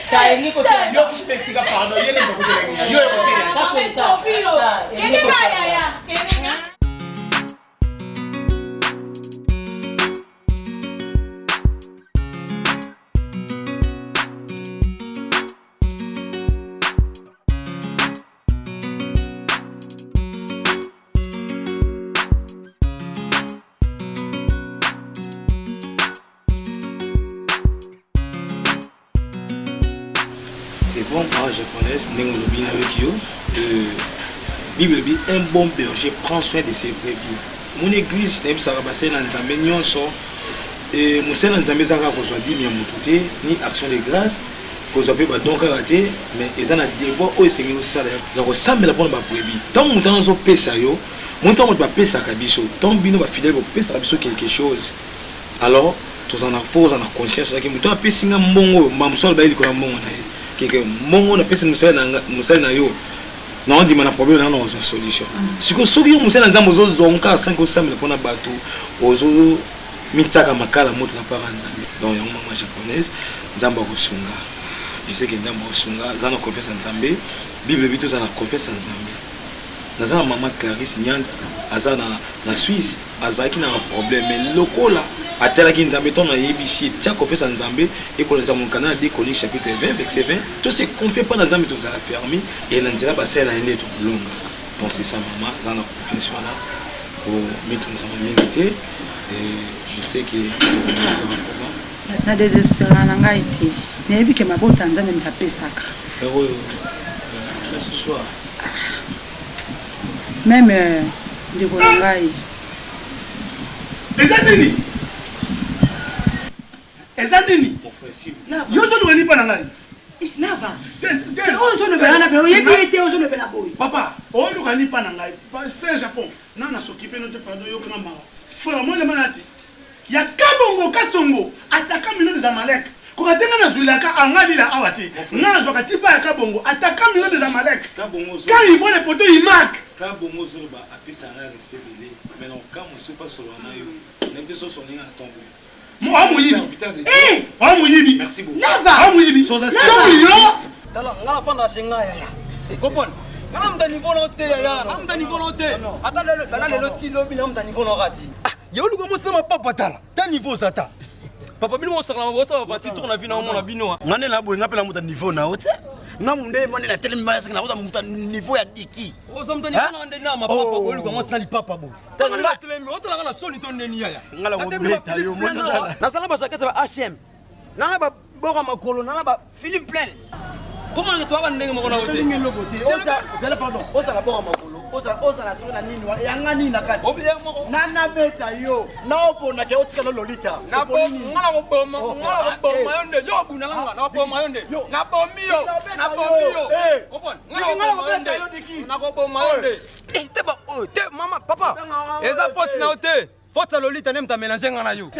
ta ni ko yo kutsika pardon yele ndoko tele yo ko tele ça pilo kene ya c'est bon en japonais, Nengolobi Navekyo, Bible dit un bon berger prend soin de ses brebis. Mon église, n'est pas passé dans Nzambe nyonso et mon sel Nzambe zaka ko soit dit bien mutute ni action de grâce ko soit pas donc raté mais ils en a devoir au Seigneur ça za ko sambela pour ba brebis. Tant mon temps zo pesa yo, mon temps ba pesa ka biso, tant bino ba fidèle ba pesa biso quelque chose. Alors tous en a force en a conscience que mon temps pesa nga mbongo mamsol ba ili ko mbongo na que mongo na pesa musala na yo na on dit mana problème na on solution siko soki yo musala nzambo zo zonka 5 ou 5 pour na bato ozo mitaka makala moto na para nzambe donc yango mama japonaise nzambo kosunga je sais que nzambo kosunga zana confiance en nzambe bible bito zana confiance en nzambe nazana mama Clarisse Nyanza azana na Suisse azaki na problème mais lokola atalaki nzambe ton na yebisi tia confiance en nzambe et qu'on les a mon canal des Chroniques chapitre 20 verset 20 tout se confie pas dans nzambe tout ça la fermé et nzela passer na ndeto longa donc c'est ça maman zana confiance là pour mettre nzambe bien et je sais que ça va pas na désespérant na ngai te nebi ke mabota nzambe mtapesaka heureux ça ce soir même ndeko na ngai eza nini yo zo lukani pa na ngai lava ozo no bela na be oyebi te ozo no bela boy papa o lukani pa na ngai c'est Japon na s'occuper notre pardon yo kana ma frère moi le manati ya kabongo kasongo ataka mino des Amalek ko katenga na zulaka angali la awate na zo katipa ya kabongo ataka mino des Amalek kabongo quand il voit les poteaux il marque quand bongo zoroba apesa nga respect belé mais non quand monsieur pas solo na yo n'était so sonné à tomber moi moyibi merci beaucoup lava moyibi so ça tala ngala fanda senga ya comprendre ngala mta niveau no te ya ngala mta niveau no te ata lelo bana lelo ti lobi na mta niveau no rati ya oluko mo sema papa tala ta niveau zata papa bino mo sakala mo sa vati tourna vie na mo na bino ngane la bo ngapela muta niveau na ote nga munde mone la tele mbaya sakala muta muta niveau ya diki o so mta niveau na ndena ma papa oluko mo sina li papa bo tala na tele mi otala ngala soni to ndeni ya ngala wo beta yo mo na sala ba sakata ba HM na ba boka makolo na ba Philippe Plein comment que toi va ndenge mo na ote osa zela pardon osa la boka makolo osa la sona nini wa yanga nini na kati nana beta yo na opona ke otika lo lolita na bo ngala go boma yonde yo buna langa na boma yonde na bomio kopon ngala go yonde na go boma yonde te ba te mama papa eza faute na ote faute lolita nem ta mélanger ngana yo yo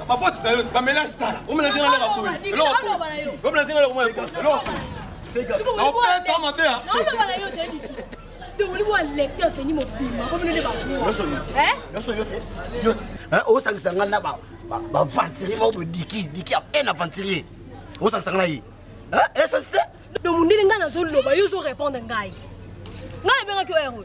ba faute na yo ba mélange tala o mélanger ngana ba boy o mélanger ngana ko mo lo no pe to ma be ha no bana yo te de woli wa lecteur feni mo bima ko bino de ba yo so yote o sangisa ngana ba ventilier ba diki en ventilier o sangisa ngana yi esa site de mundili ngana zo loba yo zo répondre ngai ngai benga ko ero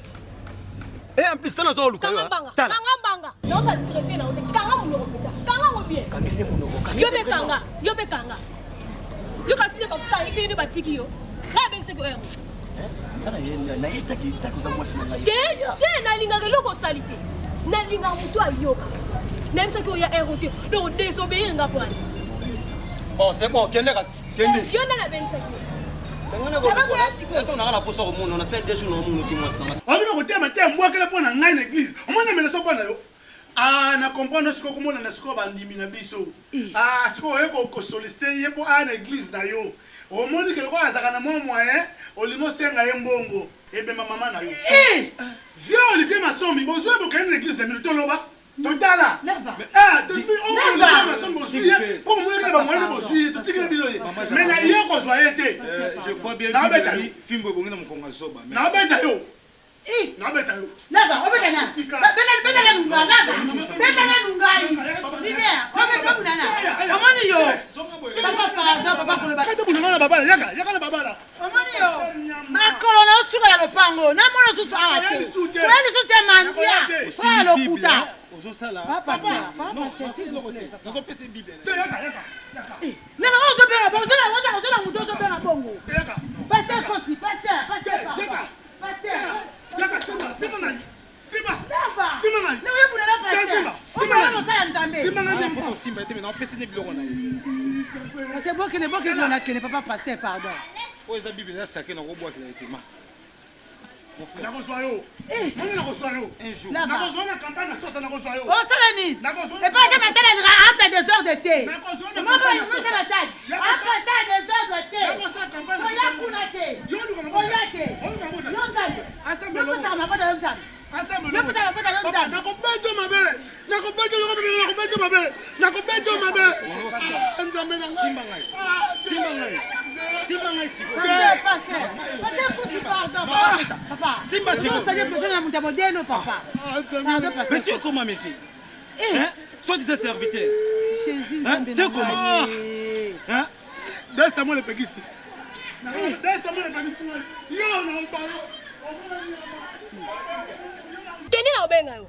en plus tana zo luka yo tala kanga no sa trefie na ote kanga mo no pita kanga mo bien kangisi mo no yo be kanga yo ka sine ba tani sine ba tiki yo ngai benga se ko ero kana yenda na yeta ki takuta mo sima ngai te na linga ke loko salite na linga mutu ayoka na bisa ko ya ero te do désobéir nga kwa bon c'est bon kende kasi kende yo na benga se ko eso na kana poso ko muno na 7 days no muno ki mwasi na omino ko tema te mbwa kala pona ngai na église omona mena so pona yo na comprendre siko ko mona na siko bandimi na biso siko eko ko solliciter ye po na église na yo omoni ke ko azaka na mo moyen olimo senga ye mbongo ebe mama na yo vieux Olivier Masombi bozo bo kene l'église na minuto loba totala mais na ye ko zwa yete je crois bien que fimbo bongi na mkonga soba na beta yo na beta yo lava obeta na beta la nunga linia obeta bunana amani yo papa ko ba kato bunana babala yaka na babala amani yo makolo na usuka ya lopango na mono susu awate kwani susu mandia kwa lokuta ozosala papa s'il vous plaît nazo pesa bible yaka lava ozobera ozala muto ozobera bongo pasteur kosi pasteur yaka sema na na wewe buna la pasteur sima na sala nzambe sima na poso simba ete na pesa ne biloko na ye c'est bon que na kene papa pasteur pardon o eza bible za sake na robwa kila ete ma nakozwa yo moni nakozwa yo nakozwa na campagne na sosa nakozwa yo osala nini epa je m'attendre à acte des ordres de thé maman je me m'attendre acte des ordres de thé oya kuna te oya te yo nzambe yo mabota yo nzambe nakobejo mabe nzambe na ngai simba ngai siko papa simba siko ça dit personne na muta modeno papa pardon papa mais tu es comment monsieur soit disait serviteur Jésus tu es comment deux Samuel le pegisi yo kende na obenga yo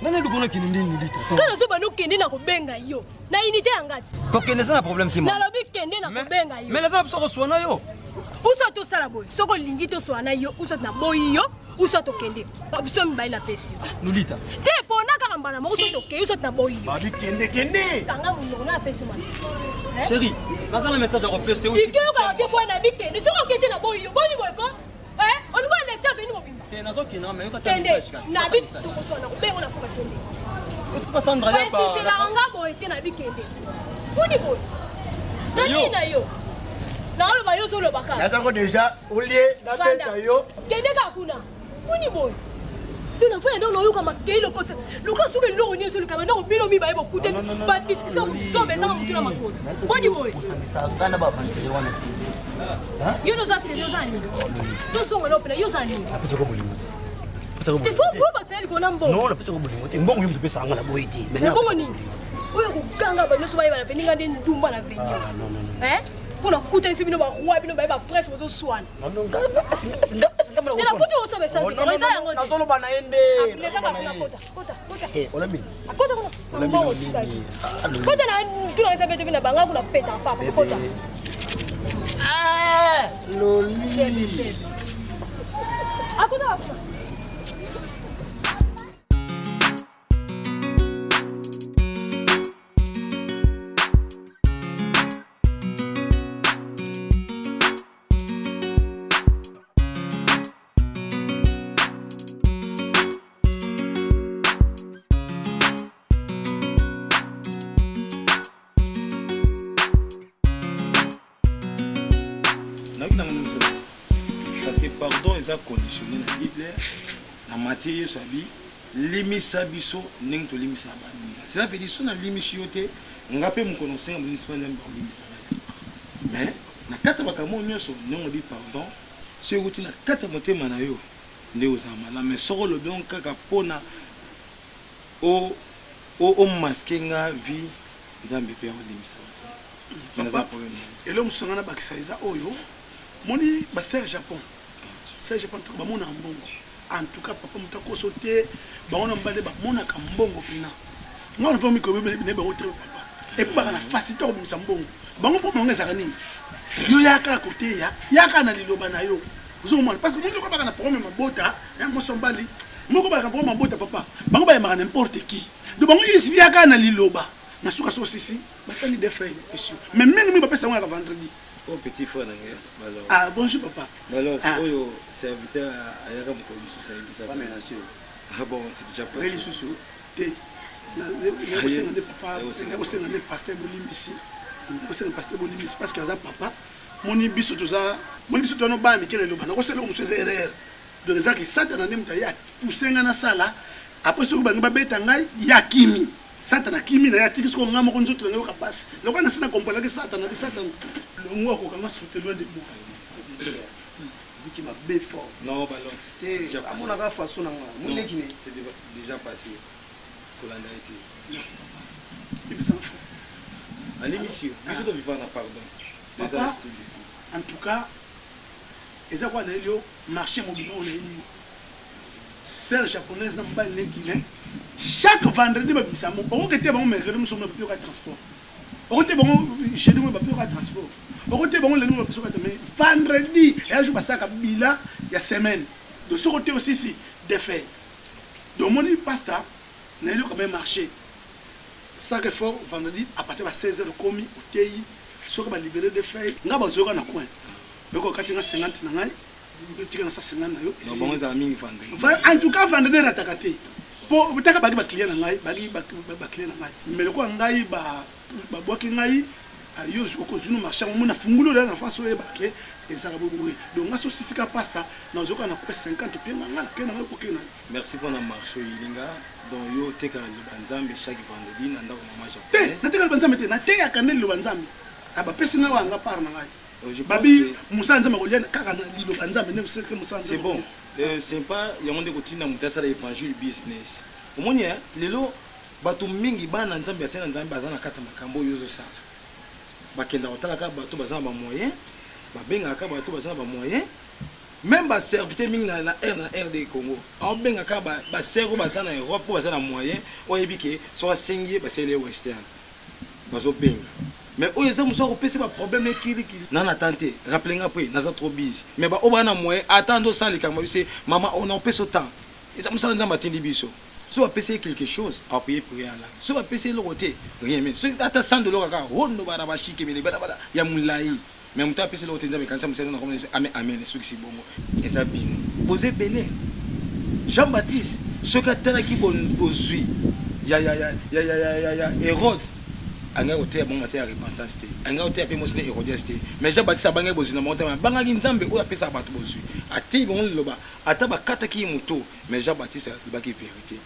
nani lukuna kini ndini lita kana so banu kende na kobenga yo na unité angati ko kende sana problème ki na lobi kende na kobenga yo mais les autres so swana yo uso to sala boy soko lingi to swana yo uso na boy yo uso to kende biso mbai la pesi lulita te pona ka mbana mo uso to ke uso na boy yo babi kende tanga mo na pesi man chérie nasa le message ko peste aussi ikyo ka ke bona bi kende soko kende na boy yo boni boy ko on va lecteur veni mo bimba te nazo kina mais ko ta message kasi na bi to ko sona ko bengo na ko kende tu pas Sandra ya ba si la nga boy te na bi kende boni boy nani na yo na lo ba yo so lo baka naza ko déjà olie na beta yo kende ka kuna boni boy Nous n'avons pas de comme accueilli le conseil. Le cas sur le rogné sur le cabinet, au bilo mi va écouter. Pas de discussion, nous sommes en train de ma côte. Bon du boy. Yo nous a sérieux ani. Tous sont là pour yo ani. Tu faut battre qu'on a bon. Non, la personne qui bon yum de pesa ngala boiti. Mais bon ni. Oyo ko ganga ba no so ba ba venir ngande ndumba na venir. Hein? Pour la coûter si bino ba roi bino ba presse moto swan. Non non asinga mala. Tela kuti oso be chance. Ko isa yango. Na tolo bana yende. Le kaka kuna kota. Eh, ola mi. Kota kuna. Mbo otika. Kota na tuna isa beto bina banga kuna peta papa kota. Ah! Loli. Akuna. Parce que pardon est conditionné dans la Bible, la matière sabi, limisa biso ning to limisa ba. Cela veut dire son limisi yote, ngape mu connaissance mu limisa ba limisa. Mais na kata bakamo nyoso nongo di pardon, c'est outil na kata motema na yo nde ozama la mais soko lo bien kaka pona o masquer nga vie nzambe pe o limisa. Et l'homme sont en bakisa oyo. Moni ba Serge Japon. Serge Japon ba mona mbongo. En tout cas papa mutako sauter ba on mbale ba mona ka mbongo pina. Nga on fomi ko be ne ba otre papa. Et puis ba na facilité ko bimisa mbongo. Bango po monga zaka nini. Yo yaka côté yaka na liloba na yo. Ozo mona parce que mon ko ba na problème mabota, ya mo sombali. Moko ba ka problème mabota papa. Bango ba ya n'importe qui. Donc bango isi yaka na liloba. Na suka so sisi, ba tani de frère monsieur. Mais même mi ba pesa nga vendredi. Oh petit frère nanga alors ah bonjour papa alors oyo serviteur ayaka mokolo lisusu ayebisa pas menacé ah bon c'est déjà passé lisusu te na osenga nde papa na osenga nde pasteur bolimbisi na osenga pasteur bolimbisi parce que aza papa moni biso toza no ba mikele loba na kosela ko moseze erreur donc ezaki satana nde mutaya usenga na sala après soki bangi babeta ngai ya kimi satana kimi na ya tiki soko ngamo ko nzoto ngai okapasi lokwa na sina kompola ke satana ngwa ko kanga sauter loin de moi qui m'a bé fort non balance c'est à mon avis façon na mon lekine c'est déjà passé pour l'année été merci papa et puis ça à l'émission je dois vivre en pardon papa en tout cas eza kwa na elio marché mobile on est Serge japonaise na mbali lekine chaque vendredi ba bisamo on que te bon mercredi nous sommes na plus transport on te bon jeudi nous ba plus transport on te bon le nous ba plus mais vendredi et je passe à bila ya semaine de ce côté aussi si des faits donc mon pasta na elio quand même marché ça que fort vendredi à partir de 16h commis au TI ce que ba libérer des faits nga ba zoka na coin beko kati nga 50 na ngai tika na sa 50 na yo non bon ça mingi vendredi en tout cas vendredi ratakate po butaka bagi ba client na ngai bagi ba client na ngai mais le quoi ngai ba boki ngai yo ko zunu marché mo na fungulo la na face oye baké ezaka bobo donc ngaso sisika pasta na zoka na couper 50 pe na ngala pe na ko kena merci pour na marché yilinga donc yo teka na banzambe chaque vendredi na ndako na maja te teka banzambe te na te ya kaneli lo banzambe aba pesi na wanga par na ngai babi musa nzama ko liana kaka na lilo banzambe ne museke musa c'est bon c'est pas yango ndeko tina mutasa la évangile business omoni lelo bato mingi bana nzambe ya sena nzambe bazana kata makambo yozo sala bakenda otala ka bato bazana ba moyen babenga ka bato bazana ba moyen même ba serviteur mingi na RD Congo on benga ka ba servo bazana Europe bazana moyen oyebike so asengie ba sele western bazo benga mais oyo eza muso kopesa ba problème ekili nana tante rappelinga pe naza trop busy mais ba obana moyen attendre sans les camera c'est maman on a pesa temps eza musala nzamba tindi biso so va payer quelque chose à payer pour rien là so va payer le côté rien mais so ata $100 kaka hondo bara ba shike bele bara ya mulai mais muta payer le côté nzamba kanisa musala na komona amen so ki bongo eza bino poser belé Jean-Baptiste ce que tala ki bon bozui ya Hérode anga oteya bon matière ya repentance te anga oteya pe mosine hérodias te mais Jean Baptiste abanga bozwi na motema bangaki nzambe oyo apesa bato bozwi ateyi bango liloba ata bakataki ye moto mais Jean Baptiste alobaki vérité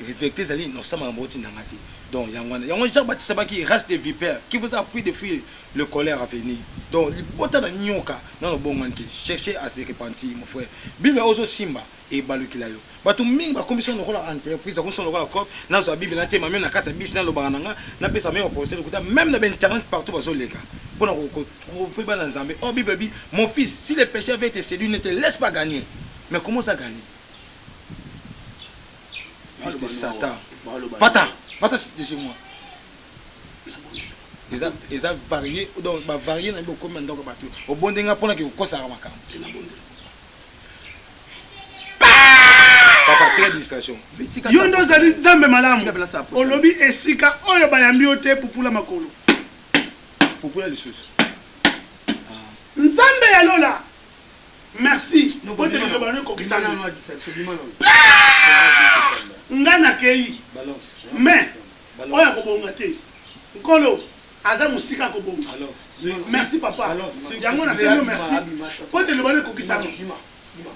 vérité ezali nosambaka bango tindanga te donc yango Jean Baptiste abaki race de vipère qui vous a appris de fuir le colère à venir donc libota na nyoka nano bongwani te chercher à se repentir mon frère bible ozo simba ebalukila yo bato mingi bakomiso lokola entreprise bakomiso lokola cop nazwa bible na tema même na kata bisi nalobaka nanga napesa même opportunité lokuta même na internet partout bazoleka mpona kopriba na nzambe oh bible bi mon fils si le péché avait été séduit ne te laisse pas gagner mais comment ça gagner fils de Satan va-t'en de chez moi ils ont varié donc varié na beaucoup maintenant que bato au bon denga pona que ko sara makam papa tire distraction yo ndo zali nzambe malamu olobi esika oyo bayambi yo te pupula makolo pupula lisusu nzambe ya lola merci pote liloba no kokisana nga nakei mais oyo akobonga te nkolo aza mosika akobonga merci papa yango nasengo merci pote liloba no ekokisana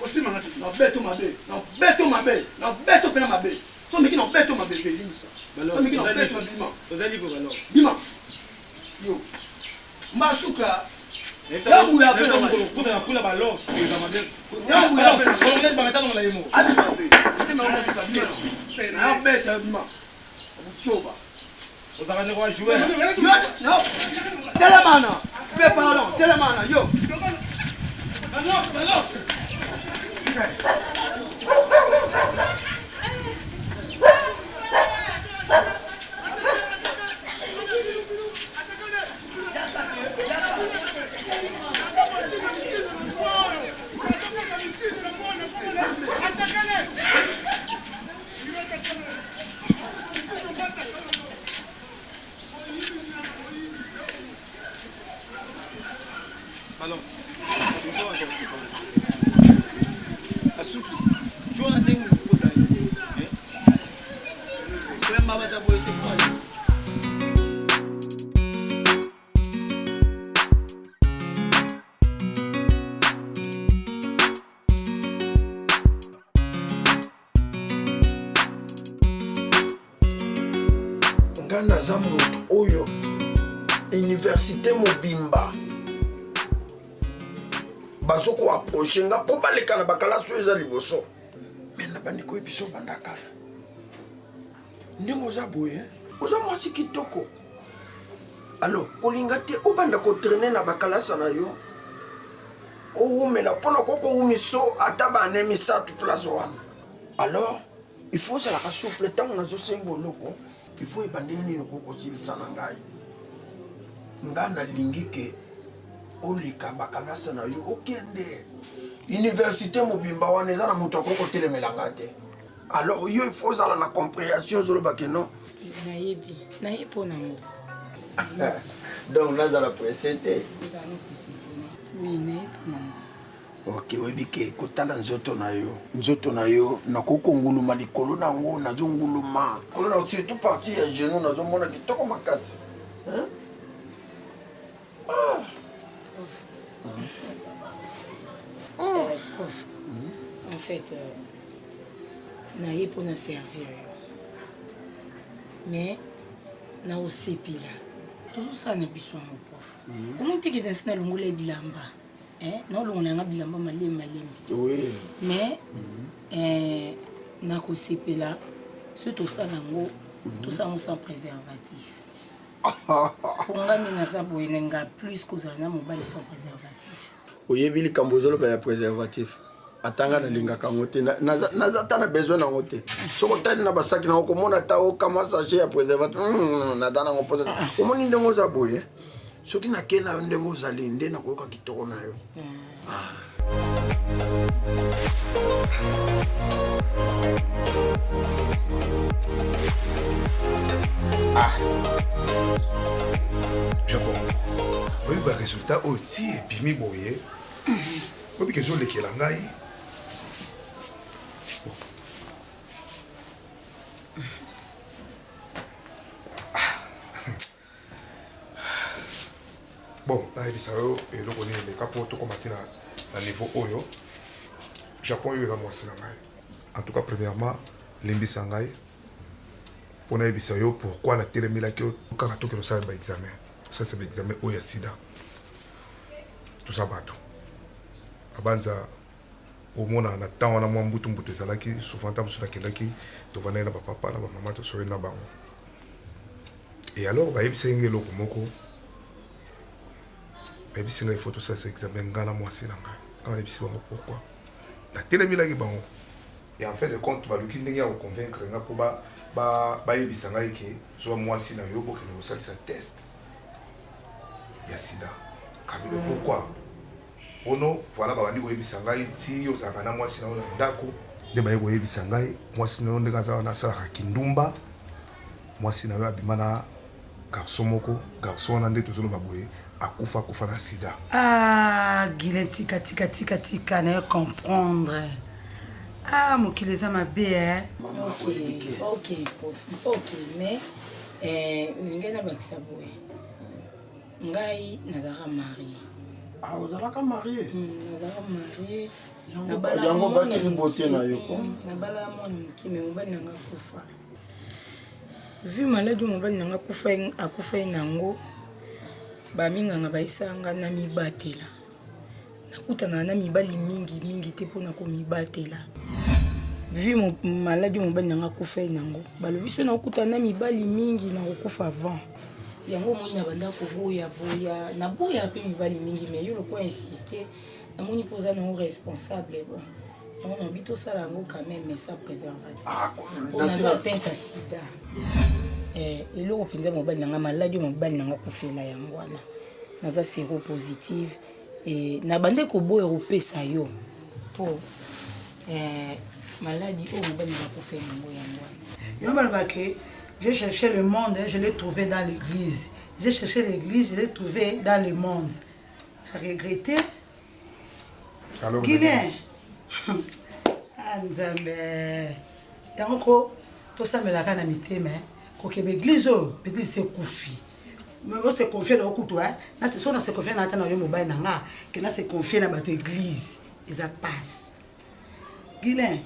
osimanga te beto mabe pena mabe so miki na beto mabe velimisa so miki na beto bima ozali ko balance bima yo masuka yabu ya pena ngolo kuna kula balance yabu ya pena ngolo ba metano la yemo ati mabe ati mabe na beto bima obuchoba ozakane kwa jouer non telemana fais pardon telemana yo balance naza moto oyo université mobimba bazoko approche nga mpo baleka na bakalasi oyo eza liboso me na bandeko biso banda kala ndenge oza boye oza mwasi kitoko alors kolinga te obanda kotraine na bakalasa na yo owumela mpona kokowumiso ata bane misato place wana alors il faut ozalaka souple ntango nazosenga oloko il faut ebandeli nini kokosilisa na ngai nga nalingi ke oleka bakalasa na yo okende université mobimba wana eza na moto akokotelemela nga te alors yo il faut ozala na compréhension ozolobake non nayebi mpo nango donc nazala presse te oui nayebi nango ok oyebi ke kotala nzoto na yo nakokonguluma likolo nango nazonguluma kolo na surtout partie ya genou nazomona kitoko makasi prof en fait naye mpona servir yo mais naosepela tozosala na biso yango prof omo teketa nsi nalongola bilamba naolongola yanga bilamba malemi mais nakosepela so tosala yango tosala yango sans préservatif po nga nde naza boye nenga plus kozala na mobali sans préservatif oyebi likambo ozoloba ya préservatif atanga nalingaka yango te naza ta na besoin nango te soko otali na basaki nango komona ta okama sachet ya préservatif nata nango mpo omoni ndenge oza boye soki nakei na yo ndenge ozali nde nakoyoka kitoko na yo japon oyo baresultat oyo ti epimi boye obike ezolekela ngai bon nayebisa yo eloko nini eleka mpo tokomati na niveau oyo japon oyo eza mwasi na ngai en tout cas premièrement limbisa ngai mpo nayebisa yo pourquoi natelemelaki yo kaka tokende osala baexamen osala baexamen oyo ya sida toza bato abanza omona na temps wana mwa mbutu ezalaki souvent ntango mosusu nakendaki tovandaki na bapapa na bamama tosoyeli na bango et alors bayebisaki ngai eloko moko bayebisi ngai faut tosalisa examen ngai na mwasi na ngai nga nayebisi bango pourquoi natelemelaki bango et en fin de compte baluki ndenge ya koconvaincre nga mpo bayebisa ngai ke zwa mwasi na yo bokende kosalisa test ya sida kabilo pourquoi ono voilà babandi koyebisa ngai ti ozalaka na mwasi na yo na ndako nde baye koyebisa ngai mwasi na yo ndenge aza wana asalaka kindumba mwasi na yo abima na garçon moko garçon wana nde tozoloba boye akufa na sida. Ah, Guilin, tika na yo comprendre. Ah, mokili eza mabe ok mais ndenge nabakisa boye ngai nazalaka marie. Ah, ozalaka marie? Nazalaka marie. Yango bakeli bote na yo ko? Nabala mwana moke me mobali nanga akufa. Vu maladi mobali nanga akufa nango baminganga bayisanga na mibatela. Nakutana na mibali mingi te mpona komibatela. Vu maladi mobali nanga akufa nango balobi so nakutana na mibali mingi na kokufa avant. Yango moi na banda ko boya na boya pe mibali mingi mais yo loko insister na moni posa na responsable bon yango na bito sala yango quand même mais ça préservatif on a atteinte à sida eloko penza mobali nanga maladi mobali nanga kufela yango wana naza séro positive et na banda ko boya opesa yo po maladi o mobali nanga kufela yango wana yo j'ai cherché le monde, je l'ai trouvé dans l'église. J'ai cherché l'église, je l'ai trouvé dans le monde. J'ai regretté. Guilin. Nzambe. Yango to samelaka na mitema ko ke l'église c'est koufi. Mais moi c'est confié dans okutu hein. Na c'est na se confier na tana yo mobile na nga, que na se confier na bato église, ils a passe. Guilin.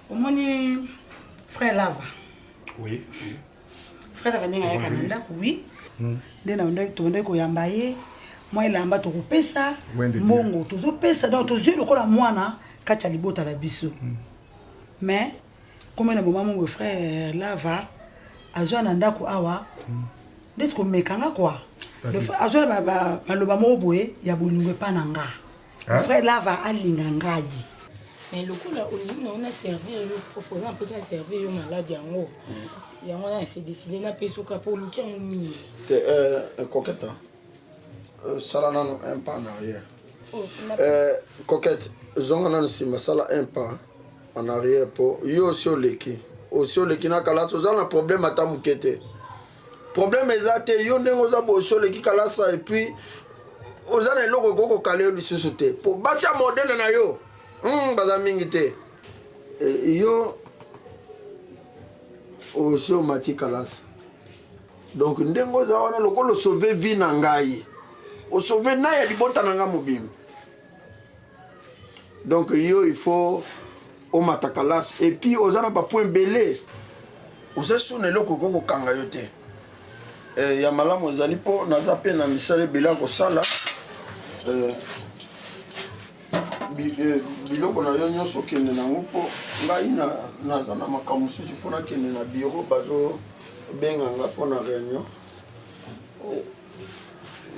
Omoni frère Lava. Oui. Frère Vanenga ya kananda oui. Ndena ndeko koyamba ye. Moi ilamba to kopesa. Mongo tozo pesa donc tozo lokola mwana kacha libota la biso. Mais comme na maman mon frère Lava azwa na ndako awa. Ndesi ko mekanga quoi. Le frère azwa ba maloba mo boye ya bolingwe pananga. Le frère Lava alinga ngai. Mais le coup là, on a servi, proposé un peu ça servir au malade yango. Yango on s'est décidé na peso pour le qui on mis. Coquette. Ça là un pas en arrière. Coquette, zonga si masala un pas en arrière pour yo sur leki. Aussi leki na kala so za na problème ata mukete. Problème ezate yo ndengo za bo so leki kala ça et puis ozana loko koko kale lisusu te. Pour bacha modèle na yo. Bazamingi te yo aussi au mati kalas donc ndengo za wana lokolo sauver vie na ngai o sauver na ya libota na nga mobimba donc yo il faut au matakalas et puis ozana ba point belé ose sune loko koko kanga yo te ya malamu ezali po naza pe na misale bila ko sala biloko na yo nyonso kende nango mpo ngai naza na makambo mosusu fo nakende na biro bazobenganga mpo na réunion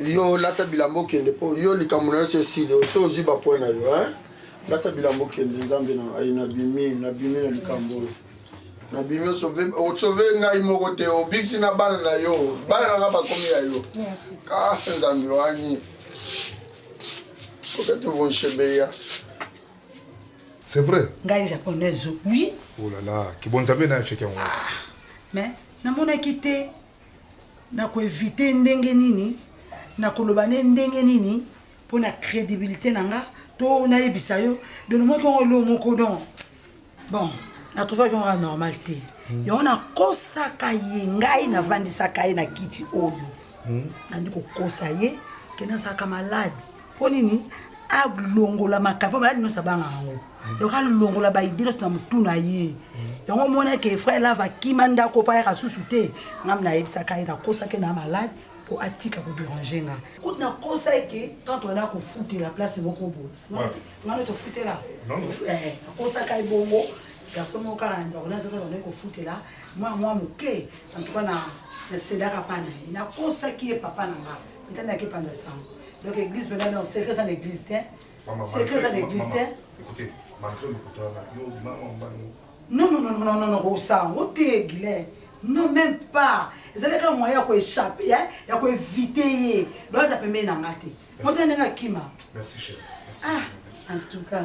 yo lata bilamba okende mpo yo likambo na yo so esili so ozwi bapoint na yo lata bilamba okende nzambe nabimi na likambo oyo nabimi osauve ngai moko te obikisi na bana na yo bana nanga bakomi ya yo ka nzambe wani peut-être vont chez c'est vrai. Ngai japonaise, oui. Oh là là, qui bon saber na cheke ngo. Mais na mona kité na ko éviter ndenge nini, na koloba ndenge nini pour na crédibilité nanga to na yebisa yo de no moko lo moko don. Bon, na trouver qu'on a normalité. Yo na kosaka ye ngai na vandisaka ye na kiti oyo. Na ndiko kosa ye kena saka malade po nini alongola makambo malade no sabanga ngo donc alongola ba idée no mutuna ye yango mona ke frère lava kimanda ko pa ya susu te ngam na yebisa ka ina kosa ke na malade po atika ko déranger nga ko na kosa ke quand on a ko foutre la place moko bola ngano to foutre là kosa ka ibongo garçon mo kala ndo na sasa on ko foutre là moi moke en tout cas na c'est là pana ina kosa ki e papa na nga mitana ke panda sang donc église maintenant c'est que ça l'église c'est que ça l'église écoutez malgré le couteau là yo non, au sang, au téglé. Non, même pas. C'est là que moyen pour échapper, il y a quoi éviter. Donc ça peut mener à mater. Moi c'est un kima. Merci chérie. Ah, en tout cas.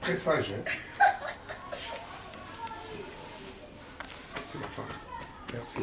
Très sage, hein. Merci ma femme. Merci.